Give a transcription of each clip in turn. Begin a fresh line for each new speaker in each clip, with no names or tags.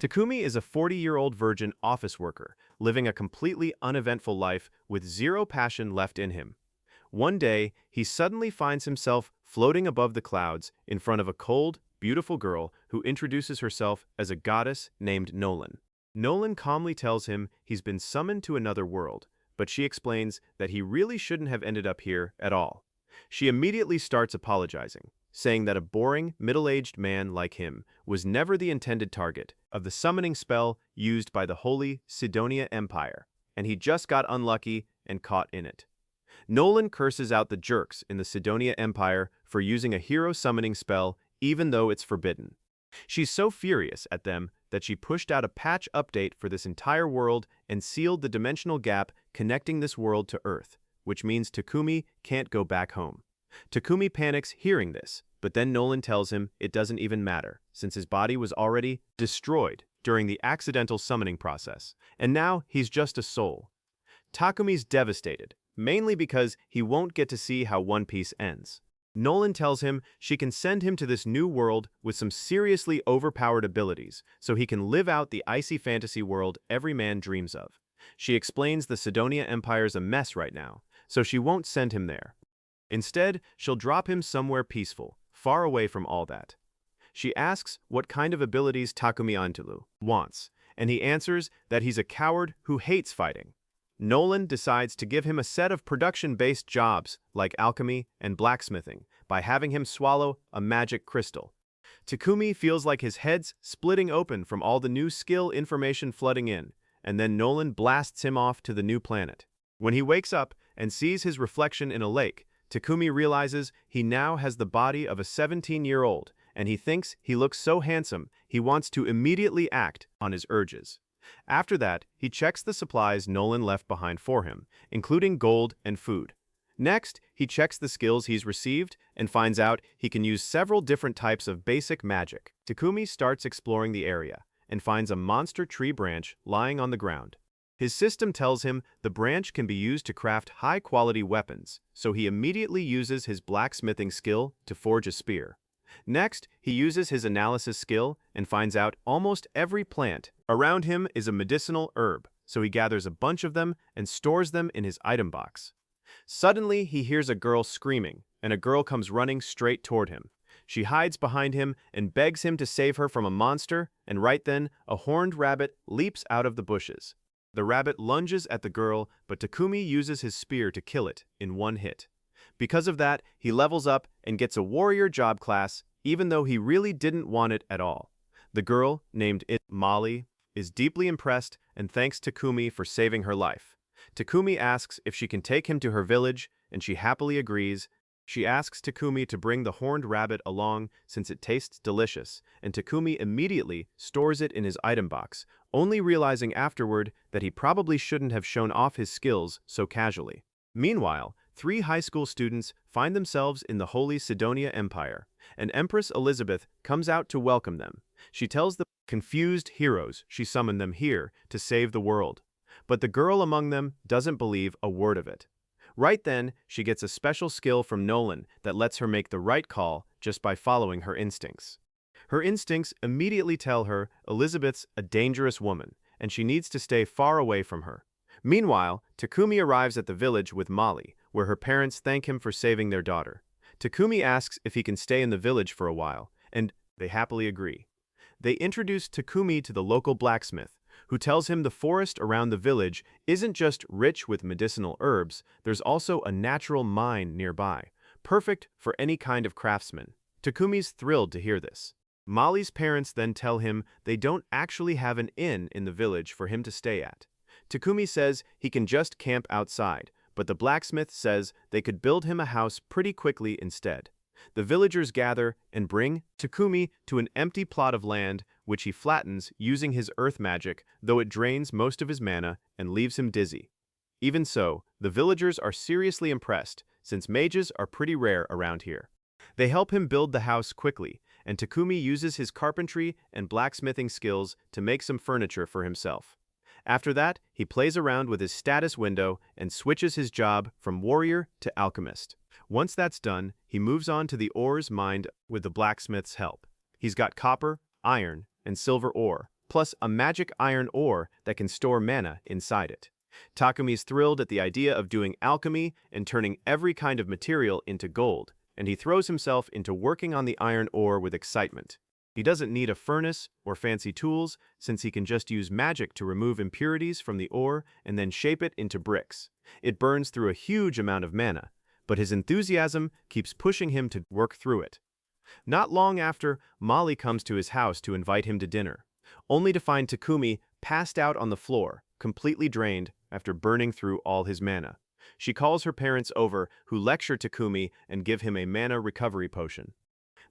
Takumi is a 40-year-old virgin office worker, living a completely uneventful life with zero passion left in him. One day, he suddenly finds himself floating above the clouds in front of a cold, beautiful girl who introduces herself as a goddess named Nolan. Nolan calmly tells him he's been summoned to another world, but she explains that he really shouldn't have ended up here at all. She immediately starts apologizing, saying that a boring, middle-aged man like him was never the intended target of the summoning spell used by the Holy Sidonia Empire, and he just got unlucky and caught in it. Nolan curses out the jerks in the Sidonia Empire for using a hero summoning spell even though it's forbidden. She's so furious at them that she pushed out a patch update for this entire world and sealed the dimensional gap connecting this world to Earth, which means Takumi can't go back home. Takumi panics hearing this, but then Nolan tells him it doesn't even matter, since his body was already destroyed during the accidental summoning process, and now he's just a soul. Takumi's devastated, mainly because he won't get to see how One Piece ends. Nolan tells him she can send him to this new world with some seriously overpowered abilities, so he can live out the icy fantasy world every man dreams of. She explains the Sidonia Empire's a mess right now, so she won't send him there. Instead, she'll drop him somewhere peaceful, far away from all that. She asks what kind of abilities Takumi Iruma wants, and he answers that he's a coward who hates fighting. Nolan decides to give him a set of production-based jobs like alchemy and blacksmithing by having him swallow a magic crystal. Takumi feels like his head's splitting open from all the new skill information flooding in, and then Nolan blasts him off to the new planet. When he wakes up and sees his reflection in a lake, Takumi realizes he now has the body of a 17-year-old, and he thinks he looks so handsome he wants to immediately act on his urges. After that, he checks the supplies Nolan left behind for him, including gold and food. Next, he checks the skills he's received and finds out he can use several different types of basic magic. Takumi starts exploring the area and finds a monster tree branch lying on the ground. His system tells him the branch can be used to craft high-quality weapons, so he immediately uses his blacksmithing skill to forge a spear. Next, he uses his analysis skill and finds out almost every plant around him is a medicinal herb, so he gathers a bunch of them and stores them in his item box. Suddenly, he hears a girl screaming, and a girl comes running straight toward him. She hides behind him and begs him to save her from a monster, and right then, a horned rabbit leaps out of the bushes. The rabbit lunges at the girl, but Takumi uses his spear to kill it in one hit. Because of that, he levels up and gets a warrior job class, even though he really didn't want it at all. The girl, named Molly, is deeply impressed and thanks Takumi for saving her life. Takumi asks if she can take him to her village, and she happily agrees. She asks Takumi to bring the horned rabbit along since it tastes delicious, and Takumi immediately stores it in his item box, only realizing afterward that he probably shouldn't have shown off his skills so casually. Meanwhile, 3 high school students find themselves in the Holy Sidonia Empire, and Empress Elizabeth comes out to welcome them. She tells the confused heroes she summoned them here to save the world. But the girl among them doesn't believe a word of it. Right then, she gets a special skill from Nolan that lets her make the right call just by following her instincts. Her instincts immediately tell her Elizabeth's a dangerous woman, and she needs to stay far away from her. Meanwhile, Takumi arrives at the village with Molly, where her parents thank him for saving their daughter. Takumi asks if he can stay in the village for a while, and they happily agree. They introduce Takumi to the local blacksmith, who tells him the forest around the village isn't just rich with medicinal herbs, there's also a natural mine nearby, perfect for any kind of craftsman. Takumi's thrilled to hear this. Molly's parents then tell him they don't actually have an inn in the village for him to stay at. Takumi says he can just camp outside, but the blacksmith says they could build him a house pretty quickly instead. The villagers gather and bring Takumi to an empty plot of land, which he flattens using his earth magic, though it drains most of his mana and leaves him dizzy. Even so, the villagers are seriously impressed, since mages are pretty rare around here. They help him build the house quickly, and Takumi uses his carpentry and blacksmithing skills to make some furniture for himself. After that, he plays around with his status window and switches his job from warrior to alchemist. Once that's done, he moves on to the ores mined with the blacksmith's help. He's got copper, iron, and silver ore, plus a magic iron ore that can store mana inside it. Takumi's thrilled at the idea of doing alchemy and turning every kind of material into gold, and he throws himself into working on the iron ore with excitement. He doesn't need a furnace or fancy tools, since he can just use magic to remove impurities from the ore and then shape it into bricks. It burns through a huge amount of mana, but his enthusiasm keeps pushing him to work through it. Not long after, Molly comes to his house to invite him to dinner, only to find Takumi passed out on the floor, completely drained after burning through all his mana. She calls her parents over, who lecture Takumi and give him a mana recovery potion.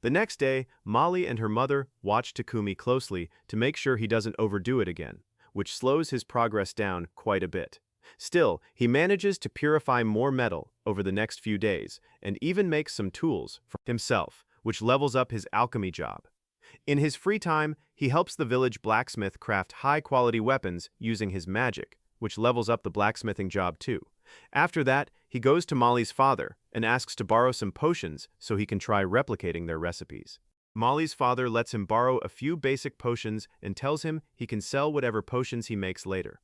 The next day, Molly and her mother watch Takumi closely to make sure he doesn't overdo it again, which slows his progress down quite a bit. Still, he manages to purify more metal over the next few days and even makes some tools for himself, which levels up his alchemy job. In his free time, he helps the village blacksmith craft high-quality weapons using his magic, which levels up the blacksmithing job too. After that, he goes to Molly's father and asks to borrow some potions so he can try replicating their recipes. Molly's father lets him borrow a few basic potions and tells him he can sell whatever potions he makes later.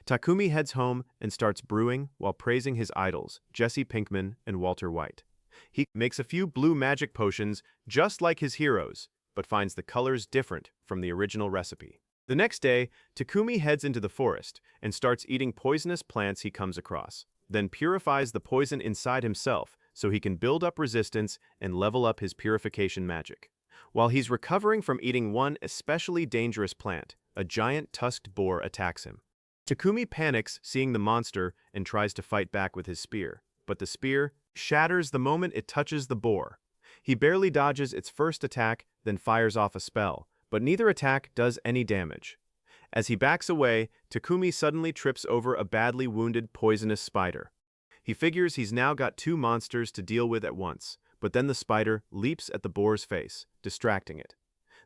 Takumi heads home and starts brewing while praising his idols, Jesse Pinkman and Walter White. He makes a few blue magic potions just like his heroes, but finds the colors different from the original recipe. The next day, Takumi heads into the forest and starts eating poisonous plants he comes across, then purifies the poison inside himself so he can build up resistance and level up his purification magic. While he's recovering from eating one especially dangerous plant, a giant tusked boar attacks him. Takumi panics seeing the monster and tries to fight back with his spear, but the spear shatters the moment it touches the boar. He barely dodges its first attack, then fires off a spell, but neither attack does any damage. As he backs away, Takumi suddenly trips over a badly wounded poisonous spider. He figures he's now got two monsters to deal with at once, but then the spider leaps at the boar's face, distracting it.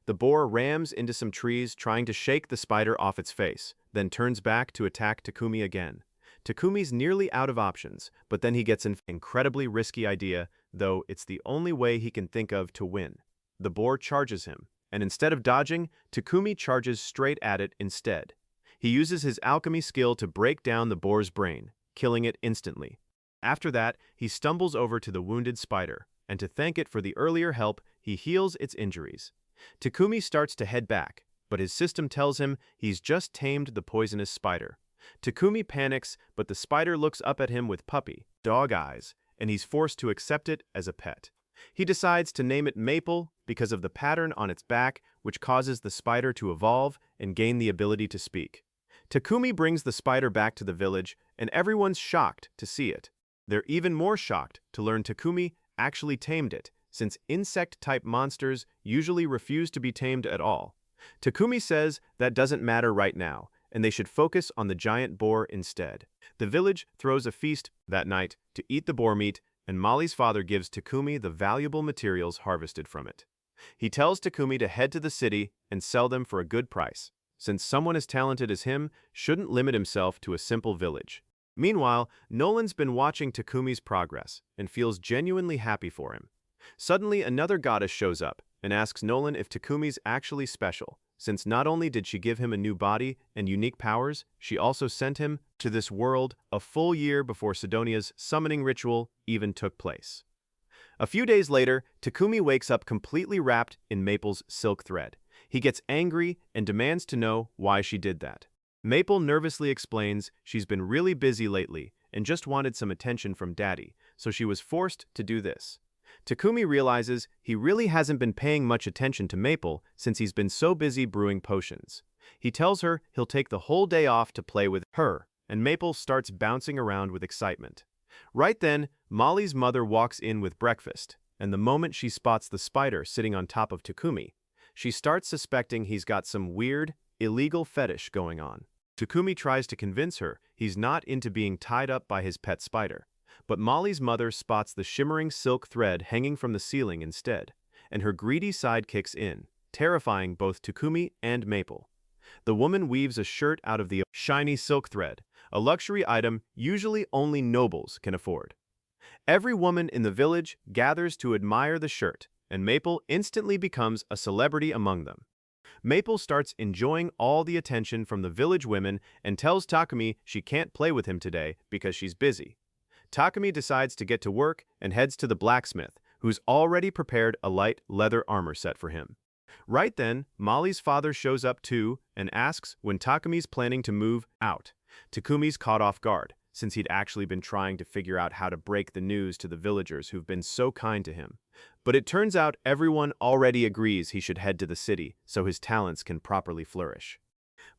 The boar rams into some trees trying to shake the spider off its face, then turns back to attack Takumi again. Takumi's nearly out of options, but then he gets an incredibly risky idea, though it's the only way he can think of to win. The boar charges him, and instead of dodging, Takumi charges straight at it instead. He uses his alchemy skill to break down the boar's brain, killing it instantly. After that, he stumbles over to the wounded spider, and to thank it for the earlier help, he heals its injuries. Takumi starts to head back, but his system tells him he's just tamed the poisonous spider. Takumi panics, but the spider looks up at him with puppy, dog eyes, and he's forced to accept it as a pet. He decides to name it Maple because of the pattern on its back, which causes the spider to evolve and gain the ability to speak. Takumi brings the spider back to the village, and everyone's shocked to see it. They're even more shocked to learn Takumi actually tamed it, since insect-type monsters usually refuse to be tamed at all. Takumi says that doesn't matter right now, and they should focus on the giant boar instead. The village throws a feast that night to eat the boar meat, and Molly's father gives Takumi the valuable materials harvested from it. He tells Takumi to head to the city and sell them for a good price, since someone as talented as him shouldn't limit himself to a simple village. Meanwhile, Nolan's been watching Takumi's progress and feels genuinely happy for him. Suddenly, another goddess shows up and asks Nolan if Takumi's actually special, since not only did she give him a new body and unique powers, she also sent him to this world a full year before Sidonia's summoning ritual even took place. A few days later, Takumi wakes up completely wrapped in Maple's silk thread. He gets angry and demands to know why she did that. Maple nervously explains she's been really busy lately and just wanted some attention from Daddy, so she was forced to do this. Takumi realizes he really hasn't been paying much attention to Maple since he's been so busy brewing potions. He tells her he'll take the whole day off to play with her, and Maple starts bouncing around with excitement. Right then, Molly's mother walks in with breakfast, and the moment she spots the spider sitting on top of Takumi, she starts suspecting he's got some weird, illegal fetish going on. Takumi tries to convince her he's not into being tied up by his pet spider, but Molly's mother spots the shimmering silk thread hanging from the ceiling instead, and her greedy side kicks in, terrifying both Takumi and Maple. The woman weaves a shirt out of the shiny silk thread, a luxury item usually only nobles can afford. Every woman in the village gathers to admire the shirt, and Maple instantly becomes a celebrity among them. Maple starts enjoying all the attention from the village women and tells Takumi she can't play with him today because she's busy. Takumi decides to get to work and heads to the blacksmith, who's already prepared a light leather armor set for him. Right then, Molly's father shows up too and asks when Takumi's planning to move out. Takumi's caught off guard, since he'd actually been trying to figure out how to break the news to the villagers who've been so kind to him. But it turns out everyone already agrees he should head to the city so his talents can properly flourish.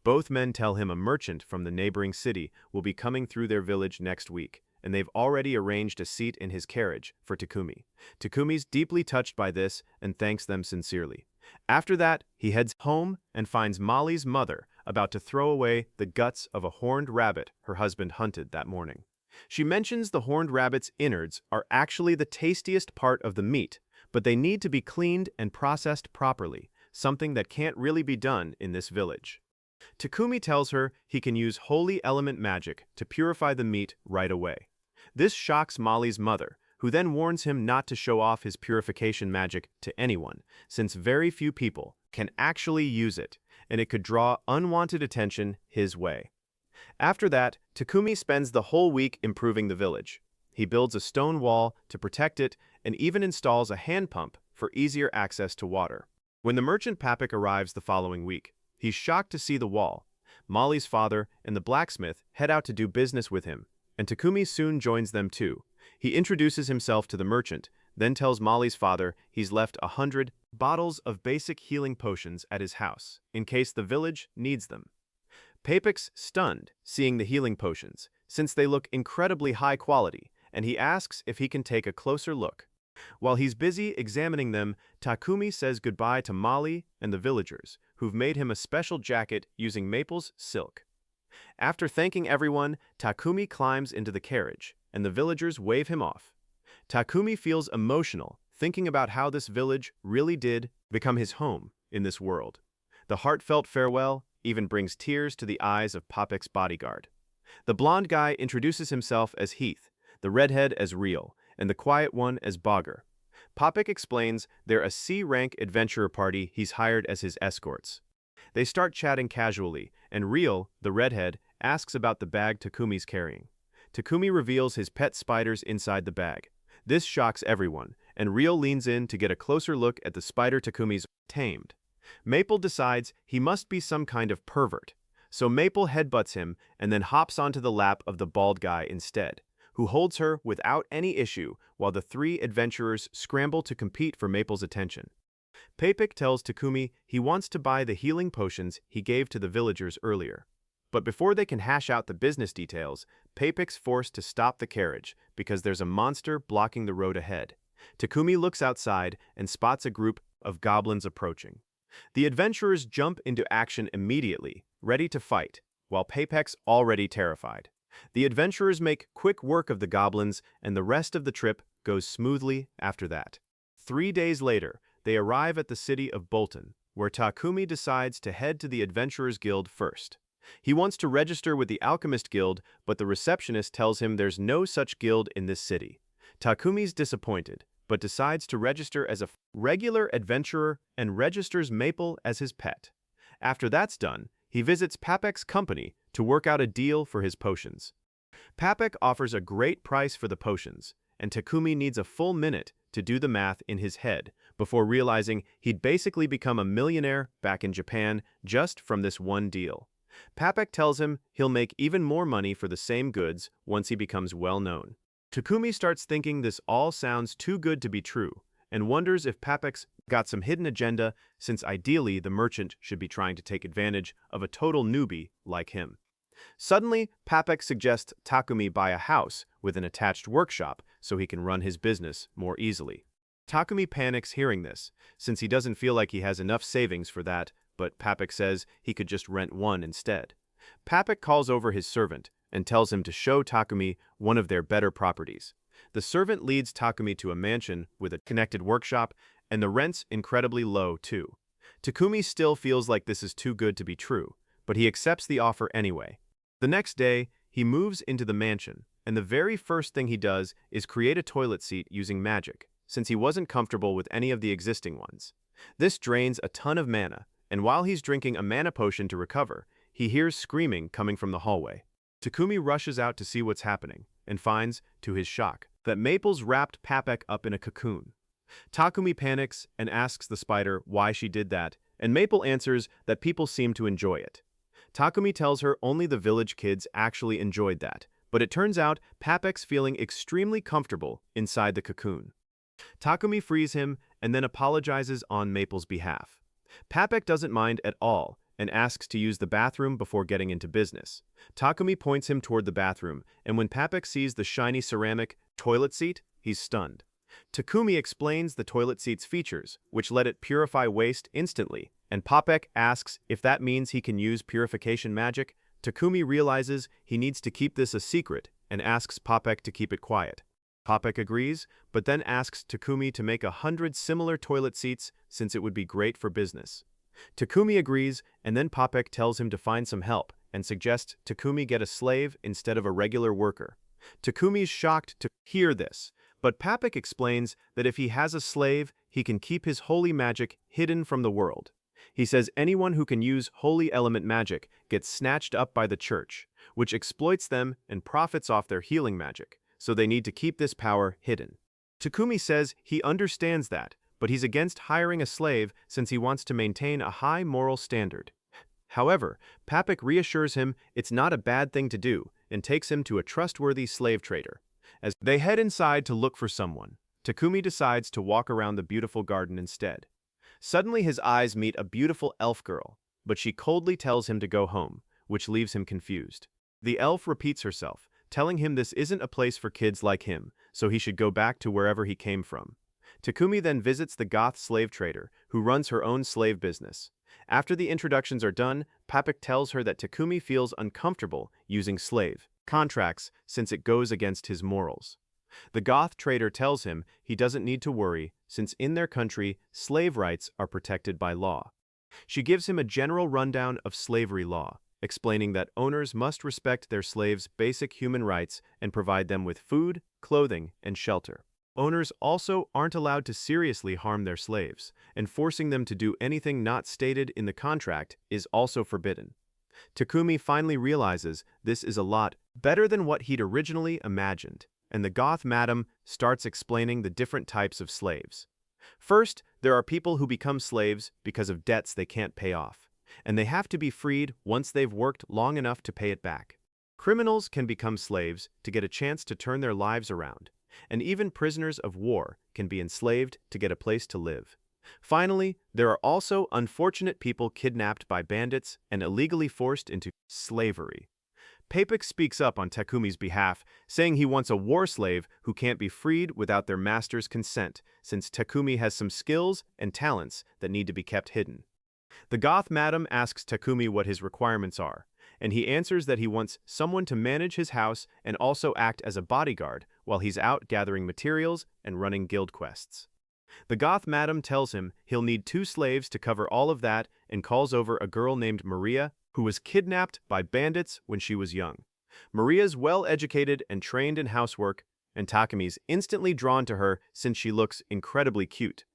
Both men tell him a merchant from the neighboring city will be coming through their village next week, and they've already arranged a seat in his carriage for Takumi. Takumi's deeply touched by this and thanks them sincerely. After that, he heads home and finds Molly's mother about to throw away the guts of a horned rabbit her husband hunted that morning. She mentions the horned rabbit's innards are actually the tastiest part of the meat, but they need to be cleaned and processed properly, something that can't really be done in this village. Takumi tells her he can use holy element magic to purify the meat right away. This shocks Molly's mother, who then warns him not to show off his purification magic to anyone, since very few people can actually use it, and it could draw unwanted attention his way. After that, Takumi spends the whole week improving the village. He builds a stone wall to protect it and even installs a hand pump for easier access to water. When the merchant Papik arrives the following week, he's shocked to see the wall. Molly's father and the blacksmith head out to do business with him, and Takumi soon joins them too. He introduces himself to the merchant, then tells Molly's father he's left 100 bottles of basic healing potions at his house, in case the village needs them. Papik's stunned seeing the healing potions, since they look incredibly high quality, and he asks if he can take a closer look. While he's busy examining them, Takumi says goodbye to Molly and the villagers, who've made him a special jacket using Maple's silk. After thanking everyone, Takumi climbs into the carriage, and the villagers wave him off. Takumi feels emotional, thinking about how this village really did become his home in this world. The heartfelt farewell even brings tears to the eyes of Papik's bodyguard. The blonde guy introduces himself as Heath, the redhead as Real, and the quiet one as Bogger. Papik explains they're a C-rank adventurer party he's hired as his escorts. They start chatting casually, and Real, the redhead, asks about the bag Takumi's carrying. Takumi reveals his pet spiders inside the bag. This shocks everyone, and Real leans in to get a closer look at the spider Takumi's tamed. Maple decides he must be some kind of pervert, so Maple headbutts him and then hops onto the lap of the bald guy instead, who holds her without any issue while the three adventurers scramble to compete for Maple's attention. Papik tells Takumi he wants to buy the healing potions he gave to the villagers earlier. But before they can hash out the business details, Papik's forced to stop the carriage because there's a monster blocking the road ahead. Takumi looks outside and spots a group of goblins approaching. The adventurers jump into action immediately, ready to fight, while Papik's already terrified. The adventurers make quick work of the goblins, and the rest of the trip goes smoothly after that. 3 days later, they arrive at the city of Bolton, where Takumi decides to head to the Adventurers Guild first. He wants to register with the Alchemist Guild, but the receptionist tells him there's no such guild in this city. Takumi's disappointed, but decides to register as a regular adventurer and registers Maple as his pet. After that's done, he visits Papik's company to work out a deal for his potions. Papik offers a great price for the potions, and Takumi needs a full minute to do the math in his head before realizing he'd basically become a millionaire back in Japan just from this one deal. Papik tells him he'll make even more money for the same goods once he becomes well-known. Takumi starts thinking this all sounds too good to be true, and wonders if Papik's got some hidden agenda, since ideally the merchant should be trying to take advantage of a total newbie like him. Suddenly, Papik suggests Takumi buy a house with an attached workshop so he can run his business more easily. Takumi panics hearing this, since he doesn't feel like he has enough savings for that, but Papik says he could just rent one instead. Papik calls over his servant and tells him to show Takumi one of their better properties. The servant leads Takumi to a mansion with a connected workshop, and the rent's incredibly low too. Takumi still feels like this is too good to be true, but he accepts the offer anyway. The next day, he moves into the mansion, and the very first thing he does is create a toilet seat using magic, since he wasn't comfortable with any of the existing ones. This drains a ton of mana, and while he's drinking a mana potion to recover, he hears screaming coming from the hallway. Takumi rushes out to see what's happening, and finds, to his shock, that Maple's wrapped Papek up in a cocoon. Takumi panics and asks the spider why she did that, and Maple answers that people seem to enjoy it. Takumi tells her only the village kids actually enjoyed that, but it turns out Papek's feeling extremely comfortable inside the cocoon. Takumi frees him and then apologizes on Maple's behalf. Papek doesn't mind at all and asks to use the bathroom before getting into business. Takumi points him toward the bathroom, and when Papek sees the shiny ceramic toilet seat, he's stunned. Takumi explains the toilet seat's features, which let it purify waste instantly, and Papek asks if that means he can use purification magic. Takumi realizes he needs to keep this a secret and asks Papek to keep it quiet. Papek agrees, but then asks Takumi to make 100 similar toilet seats since it would be great for business. Takumi agrees, and then Papek tells him to find some help and suggests Takumi get a slave instead of a regular worker. Takumi's shocked to hear this, but Papek explains that if he has a slave, he can keep his holy magic hidden from the world. He says anyone who can use holy element magic gets snatched up by the church, which exploits them and profits off their healing magic, so they need to keep this power hidden. Takumi says he understands that, but he's against hiring a slave since he wants to maintain a high moral standard. However, Papek reassures him it's not a bad thing to do and takes him to a trustworthy slave trader. As they head inside to look for someone, Takumi decides to walk around the beautiful garden instead. Suddenly his eyes meet a beautiful elf girl, but she coldly tells him to go home, which leaves him confused. The elf repeats herself, telling him this isn't a place for kids like him, so he should go back to wherever he came from. Takumi then visits the goth slave trader, who runs her own slave business. After the introductions are done, Papek tells her that Takumi feels uncomfortable using slave contracts since it goes against his morals. The goth trader tells him he doesn't need to worry since in their country, slave rights are protected by law. She gives him a general rundown of slavery law, explaining that owners must respect their slaves' basic human rights and provide them with food, clothing, and shelter. Owners also aren't allowed to seriously harm their slaves, and forcing them to do anything not stated in the contract is also forbidden. Takumi finally realizes this is a lot better than what he'd originally imagined, and the goth madam starts explaining the different types of slaves. First, there are people who become slaves because of debts they can't pay off, and they have to be freed once they've worked long enough to pay it back. Criminals can become slaves to get a chance to turn their lives around, and even prisoners of war can be enslaved to get a place to live. Finally, there are also unfortunate people kidnapped by bandits and illegally forced into slavery. Papek speaks up on Takumi's behalf, saying he wants a war slave who can't be freed without their master's consent, since Takumi has some skills and talents that need to be kept hidden. The goth madam asks Takumi what his requirements are, and he answers that he wants someone to manage his house and also act as a bodyguard while he's out gathering materials and running guild quests. The goth madam tells him he'll need 2 slaves to cover all of that and calls over a girl named Maria who was kidnapped by bandits when she was young. Maria's well-educated and trained in housework, and Takumi's instantly drawn to her since she looks incredibly cute.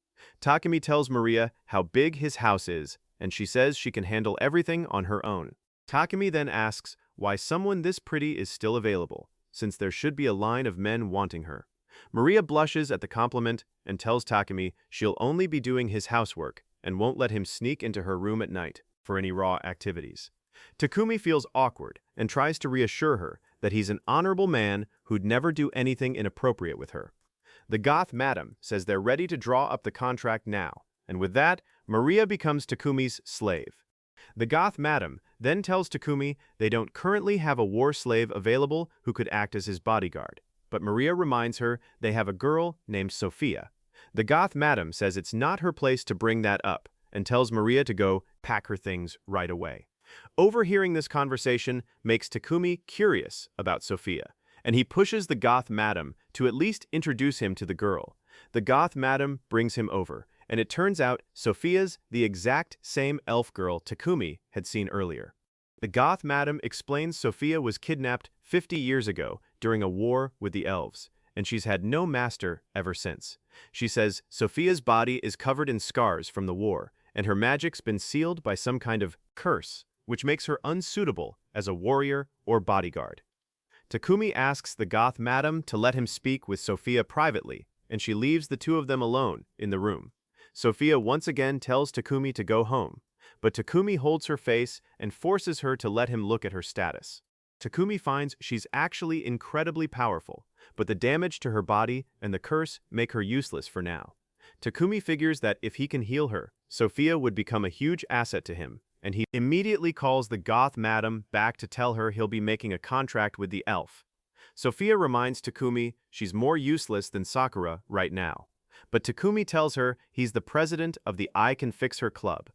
Takumi tells Maria how big his house is, and she says she can handle everything on her own. Takumi then asks why someone this pretty is still available, since there should be a line of men wanting her. Maria blushes at the compliment and tells Takumi she'll only be doing his housework and won't let him sneak into her room at night for any raw activities. Takumi feels awkward and tries to reassure her that he's an honorable man who'd never do anything inappropriate with her. The goth madam says they're ready to draw up the contract now, and with that, Maria becomes Takumi's slave. The goth madam then tells Takumi they don't currently have a war slave available who could act as his bodyguard, but Maria reminds her they have a girl named Sophia. The goth madam says it's not her place to bring that up and tells Maria to go pack her things right away. Overhearing this conversation makes Takumi curious about Sophia, and he pushes the goth madam to at least introduce him to the girl. The goth madam brings him over, and it turns out Sophia's the exact same elf girl Takumi had seen earlier. The goth madam explains Sophia was kidnapped 50 years ago during a war with the elves, and she's had no master ever since. She says Sophia's body is covered in scars from the war, and her magic's been sealed by some kind of curse, which makes her unsuitable as a warrior or bodyguard. Takumi asks the goth madam to let him speak with Sophia privately, and she leaves the two of them alone in the room. Sophia once again tells Takumi to go home, but Takumi holds her face and forces her to let him look at her status. Takumi finds she's actually incredibly powerful, but the damage to her body and the curse make her useless for now. Takumi figures that if he can heal her, Sophia would become a huge asset to him, and he immediately calls the goth madam back to tell her he'll be making a contract with the elf. Sophia reminds Takumi she's more useless than Sakura right now, but Takumi tells her he's the president of the I Can Fix Her club.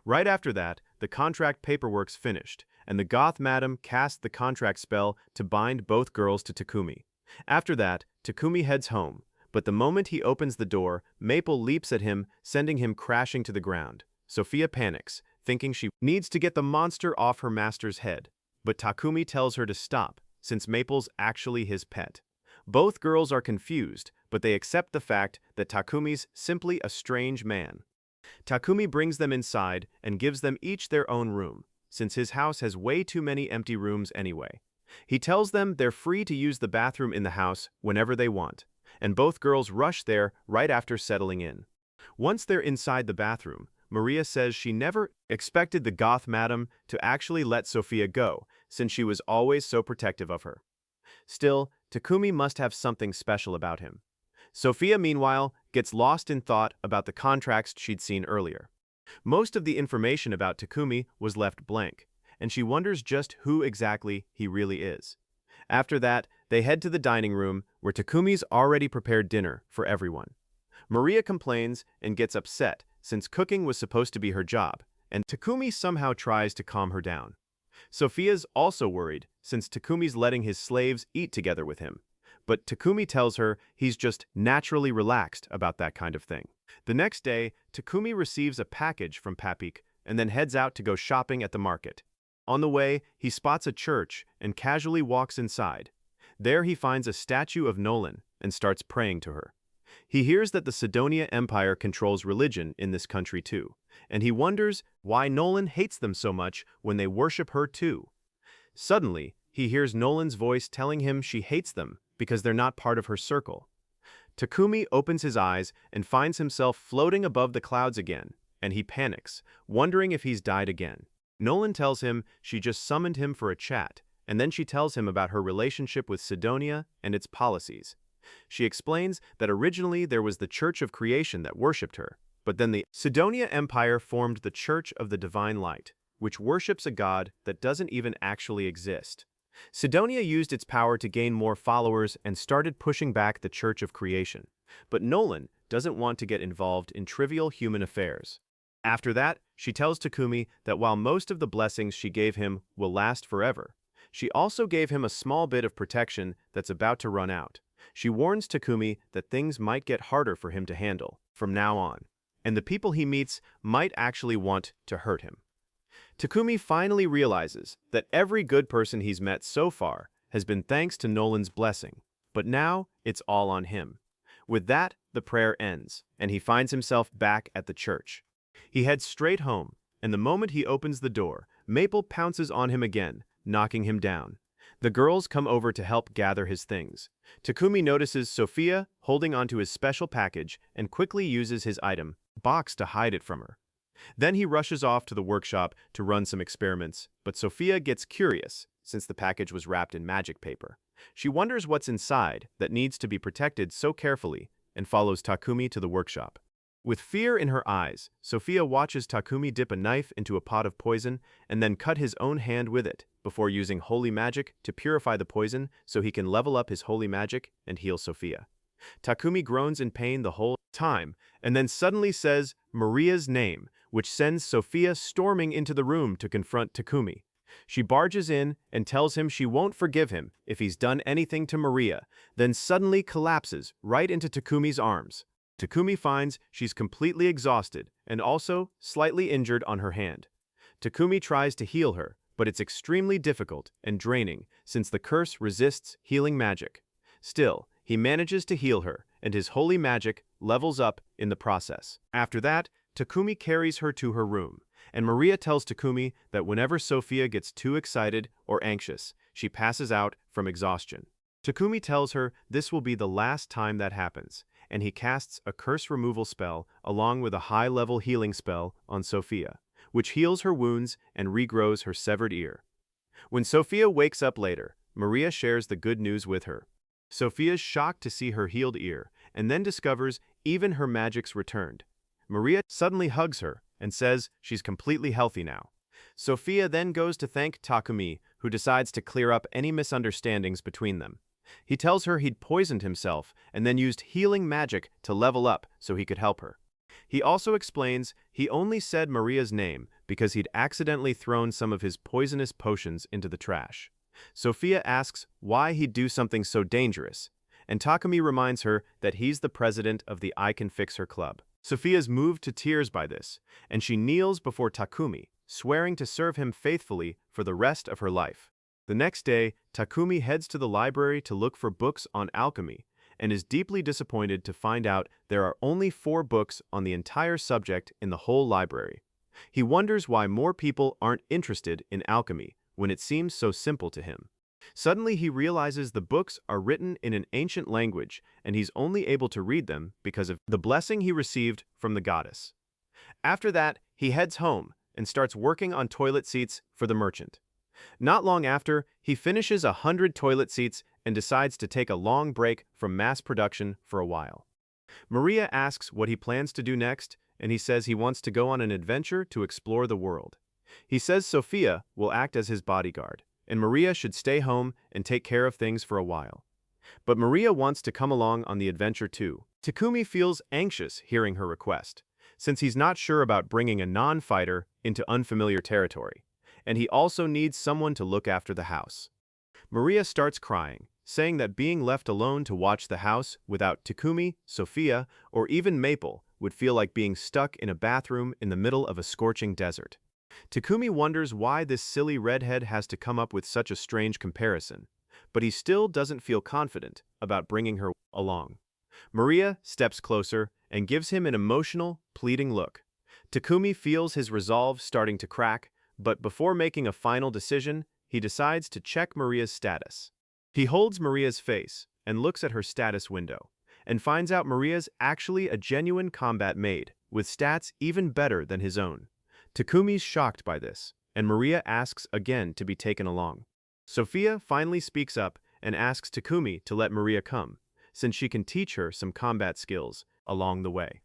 Right after that, the contract paperwork's finished, and the goth madam casts the contract spell to bind both girls to Takumi. After that, Takumi heads home, but the moment he opens the door, Maple leaps at him, sending him crashing to the ground. Sophia panics, thinking she needs to get the monster off her master's head, but Takumi tells her to stop, since Maple's actually his pet. Both girls are confused, but they accept the fact that Takumi's simply a strange man. Takumi brings them inside and gives them each their own room, since his house has way too many empty rooms anyway. He tells them they're free to use the bathroom in the house whenever they want, and both girls rush there right after settling in. Once they're inside the bathroom, Maria says she never expected the goth madam to actually let Sophia go, since she was always so protective of her. Still, Takumi must have something special about him. Sophia, meanwhile, gets lost in thought about the contracts she'd seen earlier. Most of the information about Takumi was left blank, and she wonders just who exactly he really is. After that, they head to the dining room, where Takumi's already prepared dinner for everyone. Maria complains and gets upset, since cooking was supposed to be her job, and Takumi somehow tries to calm her down. Sophia's also worried, since Takumi's letting his slaves eat together with him, but Takumi tells her he's just naturally relaxed about that kind of thing. The next day, Takumi receives a package from Papik and then heads out to go shopping at the market. On the way, he spots a church and casually walks inside. There he finds a statue of Nolan and starts praying to her. He hears that the Sidonia Empire controls religion in this country too, and he wonders why Nolan hates them so much when they worship her too. Suddenly, he hears Nolan's voice telling him she hates them because they're not part of her circle. Takumi opens his eyes and finds himself floating above the clouds again, and he panics, wondering if he's died again. Nolan tells him she just summoned him for a chat, and then she tells him about her relationship with Sidonia and its policies. She explains that originally there was the Church of Creation that worshipped her, but then the Sidonia Empire formed the Church of the Divine Light, which worships a god that doesn't even actually exist. Sidonia used its power to gain more followers and started pushing back the Church of Creation, but Nolan doesn't want to get involved in trivial human affairs. After that, she tells Takumi that while most of the blessings she gave him will last forever, she also gave him a small bit of protection that's about to run out. She warns Takumi that things might get harder for him to handle from now on, and the people he meets might actually want to hurt him. Takumi finally realizes that every good person he's met so far has been thanks to Nolan's blessing, but now it's all on him. With that, the prayer ends, and he finds himself back at the church. He heads straight home, and the moment he opens the door, Maple pounces on him again, knocking him down. The girls come over to help gather his things. Takumi notices Sophia holding onto his special package and quickly uses his item box to hide it from her. Then he rushes off to the workshop to run some experiments, but Sophia gets curious since the package was wrapped in magic paper. She wonders what's inside that needs to be protected so carefully and follows Takumi to the workshop. With fear in her eyes, Sophia watches Takumi dip a knife into a pot of poison and then cut his own hand with it before using holy magic to purify the poison so he can level up his holy magic and heal Sophia. Takumi groans in pain the whole time and then suddenly says Maria's name, which sends Sophia storming into the room to confront Takumi. She barges in and tells him she won't forgive him if he's done anything to Maria, then suddenly collapses right into Takumi's arms. Takumi finds she's completely exhausted and also slightly injured on her hand. Takumi tries to heal her, but it's extremely difficult and draining since the curse resists healing magic. Still, he manages to heal her, and his holy magic levels up in the process. After that, Takumi carries her to her room, and Maria tells Takumi that whenever Sophia gets too excited or anxious, she passes out from exhaustion. Takumi tells her this will be the last time that happens, and he casts a curse removal spell along with a high-level healing spell on Sophia, which heals her wounds and regrows her severed ear. When Sophia wakes up later, Maria shares the good news with her. Sophia's shocked to see her healed ear, and then discovers even her magic's returned. Maria suddenly hugs her and says she's completely healthy now. Sophia then goes to thank Takumi, who decides to clear up any misunderstandings between them. He tells her he'd poisoned himself and then used healing magic to level up so he could help her. He also explains he only said Maria's name because he'd accidentally thrown some of his poisonous potions into the trash. Sophia asks why he'd do something so dangerous, and Takumi reminds her that he's the president of the I Can Fix Her Club. Sophia's moved to tears by this, and she kneels before Takumi, swearing to serve him faithfully for the rest of her life. The next day, Takumi heads to the library to look for books on alchemy, and is deeply disappointed to find out there are only 4 books on the entire subject in the whole library. He wonders why more people aren't interested in alchemy when it seems so simple to him. Suddenly he realizes the books are written in an ancient language, and he's only able to read them because of the blessing he received from the goddess. After that, he heads home and starts working on toilet seats for the merchant. Not long after, he finishes 100 toilet seats and decides to take a long break from mass production for a while. Maria asks what he plans to do next, and he says he wants to go on an adventure to explore the world. He says Sophia will act as his bodyguard, and Maria should stay home and take care of things for a while. But Maria wants to come along on the adventure too. Takumi feels anxious hearing her request, since he's not sure about bringing a non-fighter into unfamiliar territory, and he also needs someone to look after the house. Maria starts crying, saying that being left alone to watch the house without Takumi, Sophia, or even Maple would feel like being stuck in a bathroom in the middle of a scorching desert. Takumi wonders why this silly redhead has to come up with such a strange comparison, but he still doesn't feel confident about bringing her along. Maria steps closer and gives him an emotional, pleading look. Takumi feels his resolve starting to crack, but before making a final decision, he decides to check Maria's status. He holds Maria's face and looks at her status window, and finds out Maria's actually a genuine combat maid, with stats even better than his own. Takumi's shocked by this, and Maria asks again to be taken along. Sophia finally speaks up and asks Takumi to let Maria come, since she can teach her some combat skills along the way.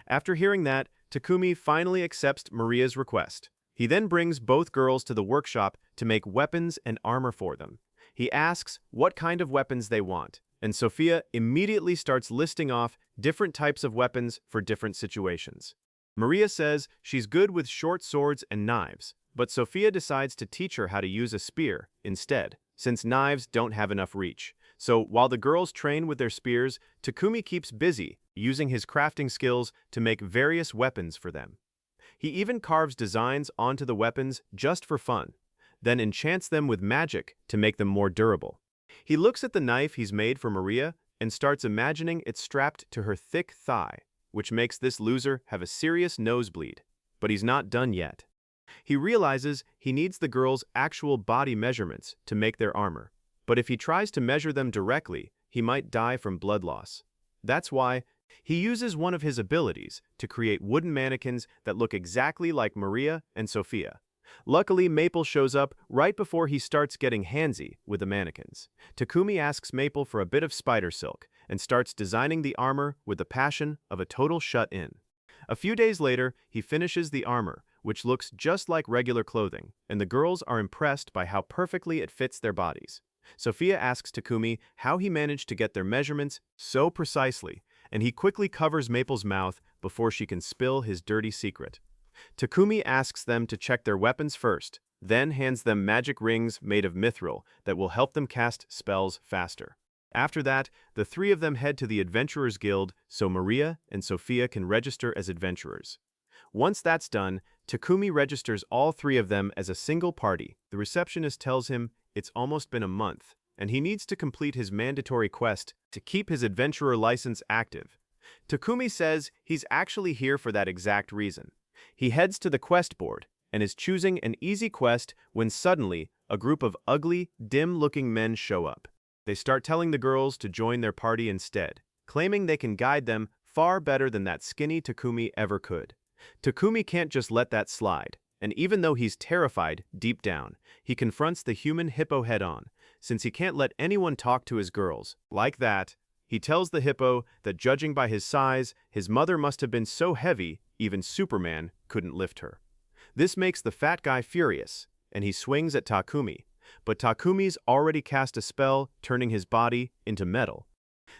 After hearing that, Takumi finally accepts Maria's request. He then brings both girls to the workshop to make weapons and armor for them. He asks what kind of weapons they want, and Sophia immediately starts listing off different types of weapons for different situations. Maria says she's good with short swords and knives, but Sophia decides to teach her how to use a spear instead, since knives don't have enough reach. So while the girls train with their spears, Takumi keeps busy using his crafting skills to make various weapons for them. He even carves designs onto the weapons just for fun, then enchants them with magic to make them more durable. He looks at the knife he's made for Maria and starts imagining it strapped to her thick thigh, which makes this loser have a serious nosebleed. But he's not done yet. He realizes he needs the girls' actual body measurements to make their armor, but if he tries to measure them directly, he might die from blood loss. That's why he uses one of his abilities to create wooden mannequins that look exactly like Maria and Sophia. Luckily, Maple shows up right before he starts getting handsy with the mannequins. Takumi asks Maple for a bit of spider silk and starts designing the armor with the passion of a total shut-in. A few days later, he finishes the armor, which looks just like regular clothing, and the girls are impressed by how perfectly it fits their bodies. Sophia asks Takumi how he managed to get their measurements so precisely, and he quickly covers Maple's mouth before she can spill his dirty secret. Takumi asks them to check their weapons first, then hands them magic rings made of mithril that will help them cast spells faster. After that, the 3 of them head to the Adventurers Guild so Maria and Sophia can register as adventurers. Once that's done, Takumi registers all 3 of them as a single party. The receptionist tells him it's almost been a month, and he needs to complete his mandatory quest to keep his adventurer license active. Takumi says he's actually here for that exact reason. He heads to the quest board and is choosing an easy quest when suddenly a group of ugly, dim-looking men show up. They start telling the girls to join their party instead, claiming they can guide them far better than that skinny Takumi ever could. Takumi can't just let that slide, and even though he's terrified deep down, he confronts the human hippo head-on. Since he can't let anyone talk to his girls like that, he tells the hippo that judging by his size, his mother must have been so heavy, even Superman couldn't lift her. This makes the fat guy furious, and he swings at Takumi, but Takumi's already cast a spell, turning his body into metal.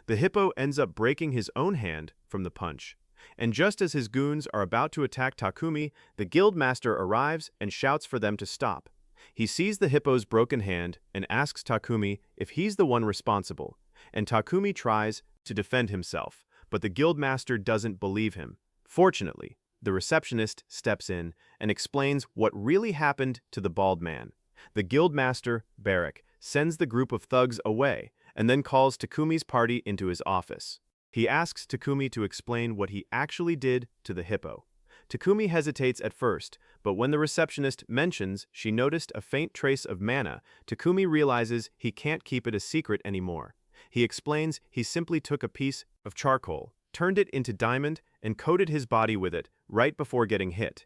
The hippo ends up breaking his own hand from the punch, and just as his goons are about to attack Takumi, the guild master arrives and shouts for them to stop. He sees the hippo's broken hand and asks Takumi if he's the one responsible, and Takumi tries to defend himself, but the guild master doesn't believe him. Fortunately, the receptionist steps in and explains what really happened to the bald man. The guild master, Barak, sends the group of thugs away and then calls Takumi's party into his office. He asks Takumi to explain what he actually did to the hippo. Takumi hesitates at first, but when the receptionist mentions she noticed a faint trace of mana, Takumi realizes he can't keep it a secret anymore. He explains he simply took a piece of charcoal, turned it into diamond, and coated his body with it right before getting hit.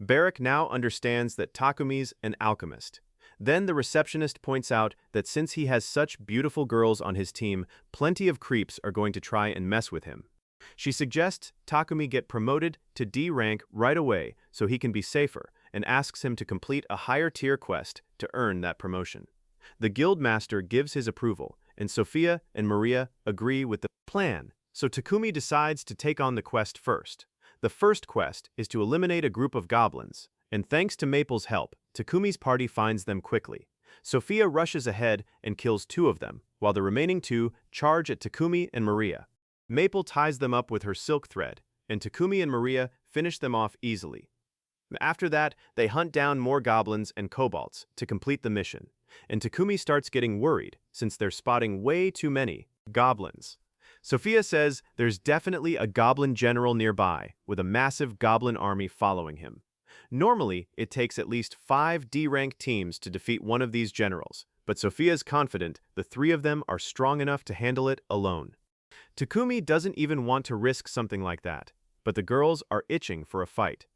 Barak now understands that Takumi's an alchemist. Then the receptionist points out that since he has such beautiful girls on his team, plenty of creeps are going to try and mess with him. She suggests Takumi get promoted to D rank right away so he can be safer, and asks him to complete a higher tier quest to earn that promotion. The guild master gives his approval, and Sophia and Maria agree with the plan, so Takumi decides to take on the quest first. The first quest is to eliminate a group of goblins, and thanks to Maple's help, Takumi's party finds them quickly. Sophia rushes ahead and kills 2 of them, while the remaining 2 charge at Takumi and Maria. Maple ties them up with her silk thread, and Takumi and Maria finish them off easily. After that, they hunt down more goblins and kobolds to complete the mission, and Takumi starts getting worried since they're spotting way too many goblins. Sophia says there's definitely a goblin general nearby with a massive goblin army following him. Normally, it takes at least 5 D-rank teams to defeat one of these generals, but Sophia's confident the 3 of them are strong enough to handle it alone. Takumi doesn't even want to risk something like that, but the girls are itching for a fight.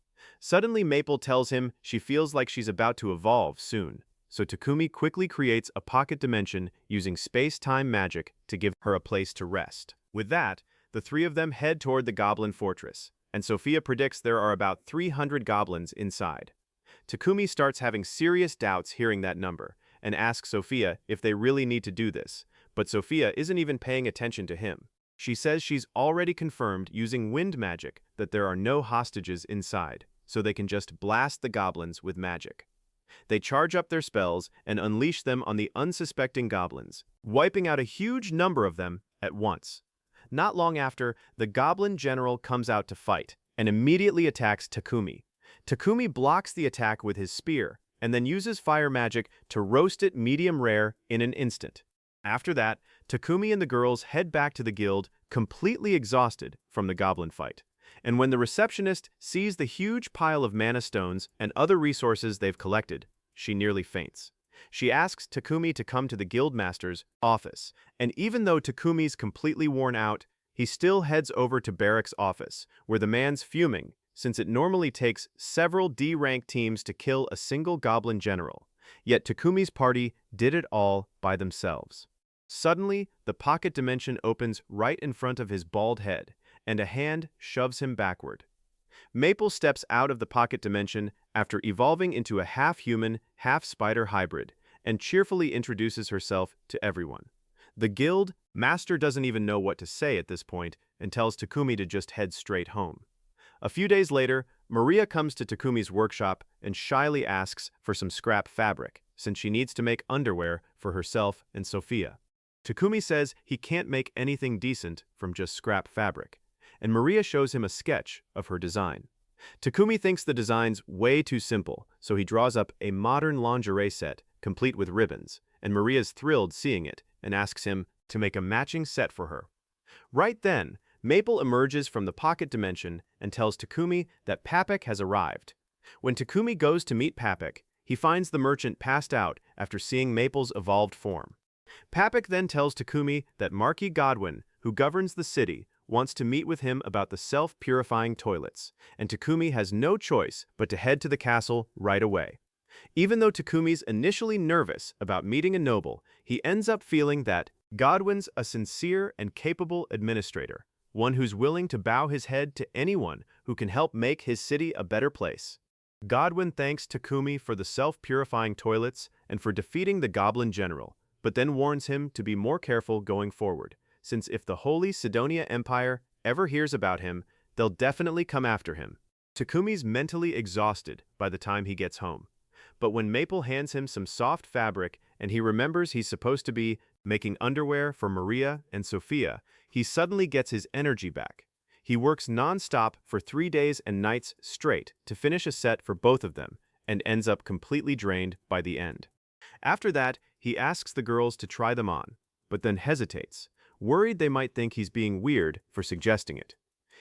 Suddenly Maple tells him she feels like she's about to evolve soon, so Takumi quickly creates a pocket dimension using space-time magic to give her a place to rest. With that, the 3 of them head toward the goblin fortress, and Sophia predicts there are about 300 goblins inside. Takumi starts having serious doubts hearing that number, and asks Sophia if they really need to do this, but Sophia isn't even paying attention to him. She says she's already confirmed using wind magic that there are no hostages inside, so they can just blast the goblins with magic. They charge up their spells and unleash them on the unsuspecting goblins, wiping out a huge number of them at once. Not long after, the goblin general comes out to fight and immediately attacks Takumi. Takumi blocks the attack with his spear and then uses fire magic to roast it medium rare in an instant. After that, Takumi and the girls head back to the guild, completely exhausted from the goblin fight. And when the receptionist sees the huge pile of mana stones and other resources they've collected, she nearly faints. She asks Takumi to come to the guildmaster's office, and even though Takumi's completely worn out, he still heads over to Barak's office, where the man's fuming, since it normally takes several D-rank teams to kill a single goblin general. Yet Takumi's party did it all by themselves. Suddenly, the pocket dimension opens right in front of his bald head, and a hand shoves him backward. Maple steps out of the pocket dimension after evolving into a half-human, half-spider hybrid, and cheerfully introduces herself to everyone. The guild master doesn't even know what to say at this point and tells Takumi to just head straight home. A few days later, Maria comes to Takumi's workshop and shyly asks for some scrap fabric, since she needs to make underwear for herself and Sophia. Takumi says he can't make anything decent from just scrap fabric, and Maria shows him a sketch of her design. Takumi thinks the design's way too simple, so he draws up a modern lingerie set, complete with ribbons, and Maria's thrilled seeing it and asks him to make a matching set for her. Right then, Maple emerges from the pocket dimension and tells Takumi that Papik has arrived. When Takumi goes to meet Papik, he finds the merchant passed out after seeing Maple's evolved form. Papik then tells Takumi that Marquis Godwin, who governs the city, wants to meet with him about the self-purifying toilets, and Takumi has no choice but to head to the castle right away. Even though Takumi's initially nervous about meeting a noble, he ends up feeling that Godwin's a sincere and capable administrator, one who's willing to bow his head to anyone who can help make his city a better place. Godwin thanks Takumi for the self-purifying toilets and for defeating the Goblin General, but then warns him to be more careful going forward, since if the Holy Sidonia Empire ever hears about him, they'll definitely come after him. Takumi's mentally exhausted by the time he gets home. But when Maple hands him some soft fabric and he remembers he's supposed to be making underwear for Maria and Sophia, he suddenly gets his energy back. He works non-stop for 3 days and nights straight to finish a set for both of them and ends up completely drained by the end. After that, he asks the girls to try them on, but then hesitates, worried they might think he's being weird for suggesting it.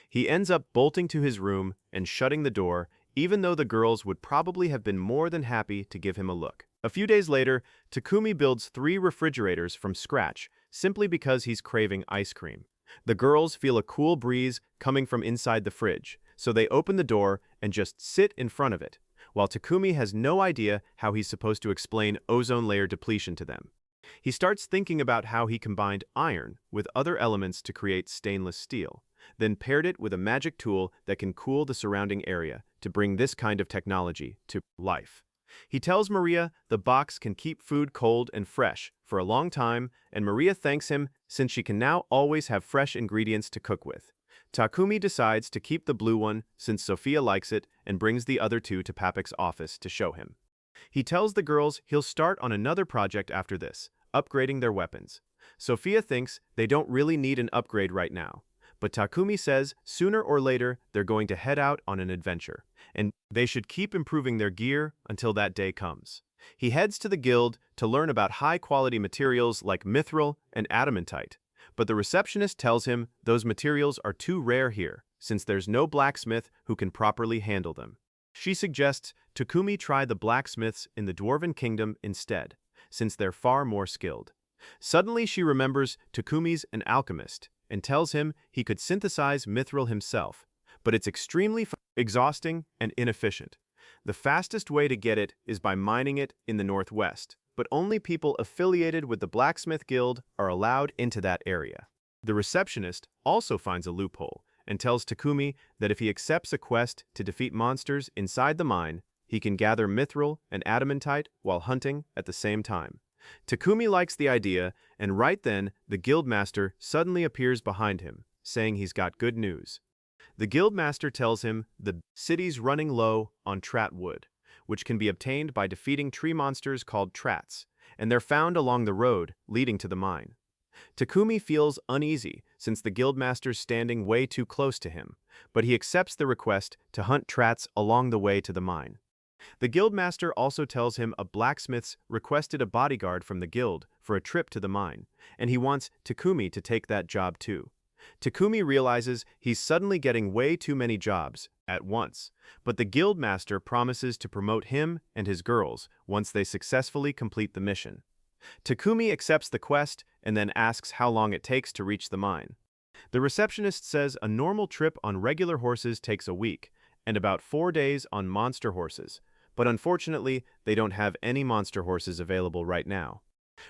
He ends up bolting to his room and shutting the door, even though the girls would probably have been more than happy to give him a look. A few days later, Takumi builds 3 refrigerators from scratch simply because he's craving ice cream. The girls feel a cool breeze coming from inside the fridge, so they open the door and just sit in front of it, while Takumi has no idea how he's supposed to explain ozone layer depletion to them. He starts thinking about how he combined iron with other elements to create stainless steel, then paired it with a magic tool that can cool the surrounding area to bring this kind of technology to life. He tells Maria the box can keep food cold and fresh for a long time, and Maria thanks him since she can now always have fresh ingredients to cook with. Takumi decides to keep the blue one since Sophia likes it and brings the other 2 to Papik's office to show him. He tells the girls he'll start on another project after this, upgrading their weapons. Sophia thinks they don't really need an upgrade right now, but Takumi says sooner or later they're going to head out on an adventure, and they should keep improving their gear until that day comes. He heads to the guild to learn about high-quality materials like mithril and adamantite, but the receptionist tells him those materials are too rare here, since there's no blacksmith who can properly handle them. She suggests Takumi try the blacksmiths in the Dwarven Kingdom instead, since they're far more skilled. Suddenly she remembers Takumi's an alchemist and tells him he could synthesize mithril himself, but it's extremely exhausting and inefficient. The fastest way to get it is by mining it in the northwest, but only people affiliated with the Blacksmith Guild are allowed into that area. The receptionist also finds a loophole and tells Takumi that if he accepts a quest to defeat monsters inside the mine, he can gather mithril and adamantite while hunting at the same time. Takumi likes the idea, and right then, the guildmaster suddenly appears behind him, saying he's got good news. The guildmaster tells him the city's running low on trat wood, which can be obtained by defeating tree monsters called trats, and they're found along the road leading to the mine. Takumi feels uneasy since the guildmaster's standing way too close to him, but he accepts the request to hunt trats along the way to the mine. The guildmaster also tells him a blacksmith's requested a bodyguard from the guild for a trip to the mine, and he wants Takumi to take that job too. Takumi realizes he's suddenly getting way too many jobs at once, but the guildmaster promises to promote him and his girls once they successfully complete the mission. Takumi accepts the quest and then asks how long it takes to reach the mine. The receptionist says a normal trip on regular horses takes a week, and about 4 days on monster horses, but unfortunately, they don't have any monster horses available right now.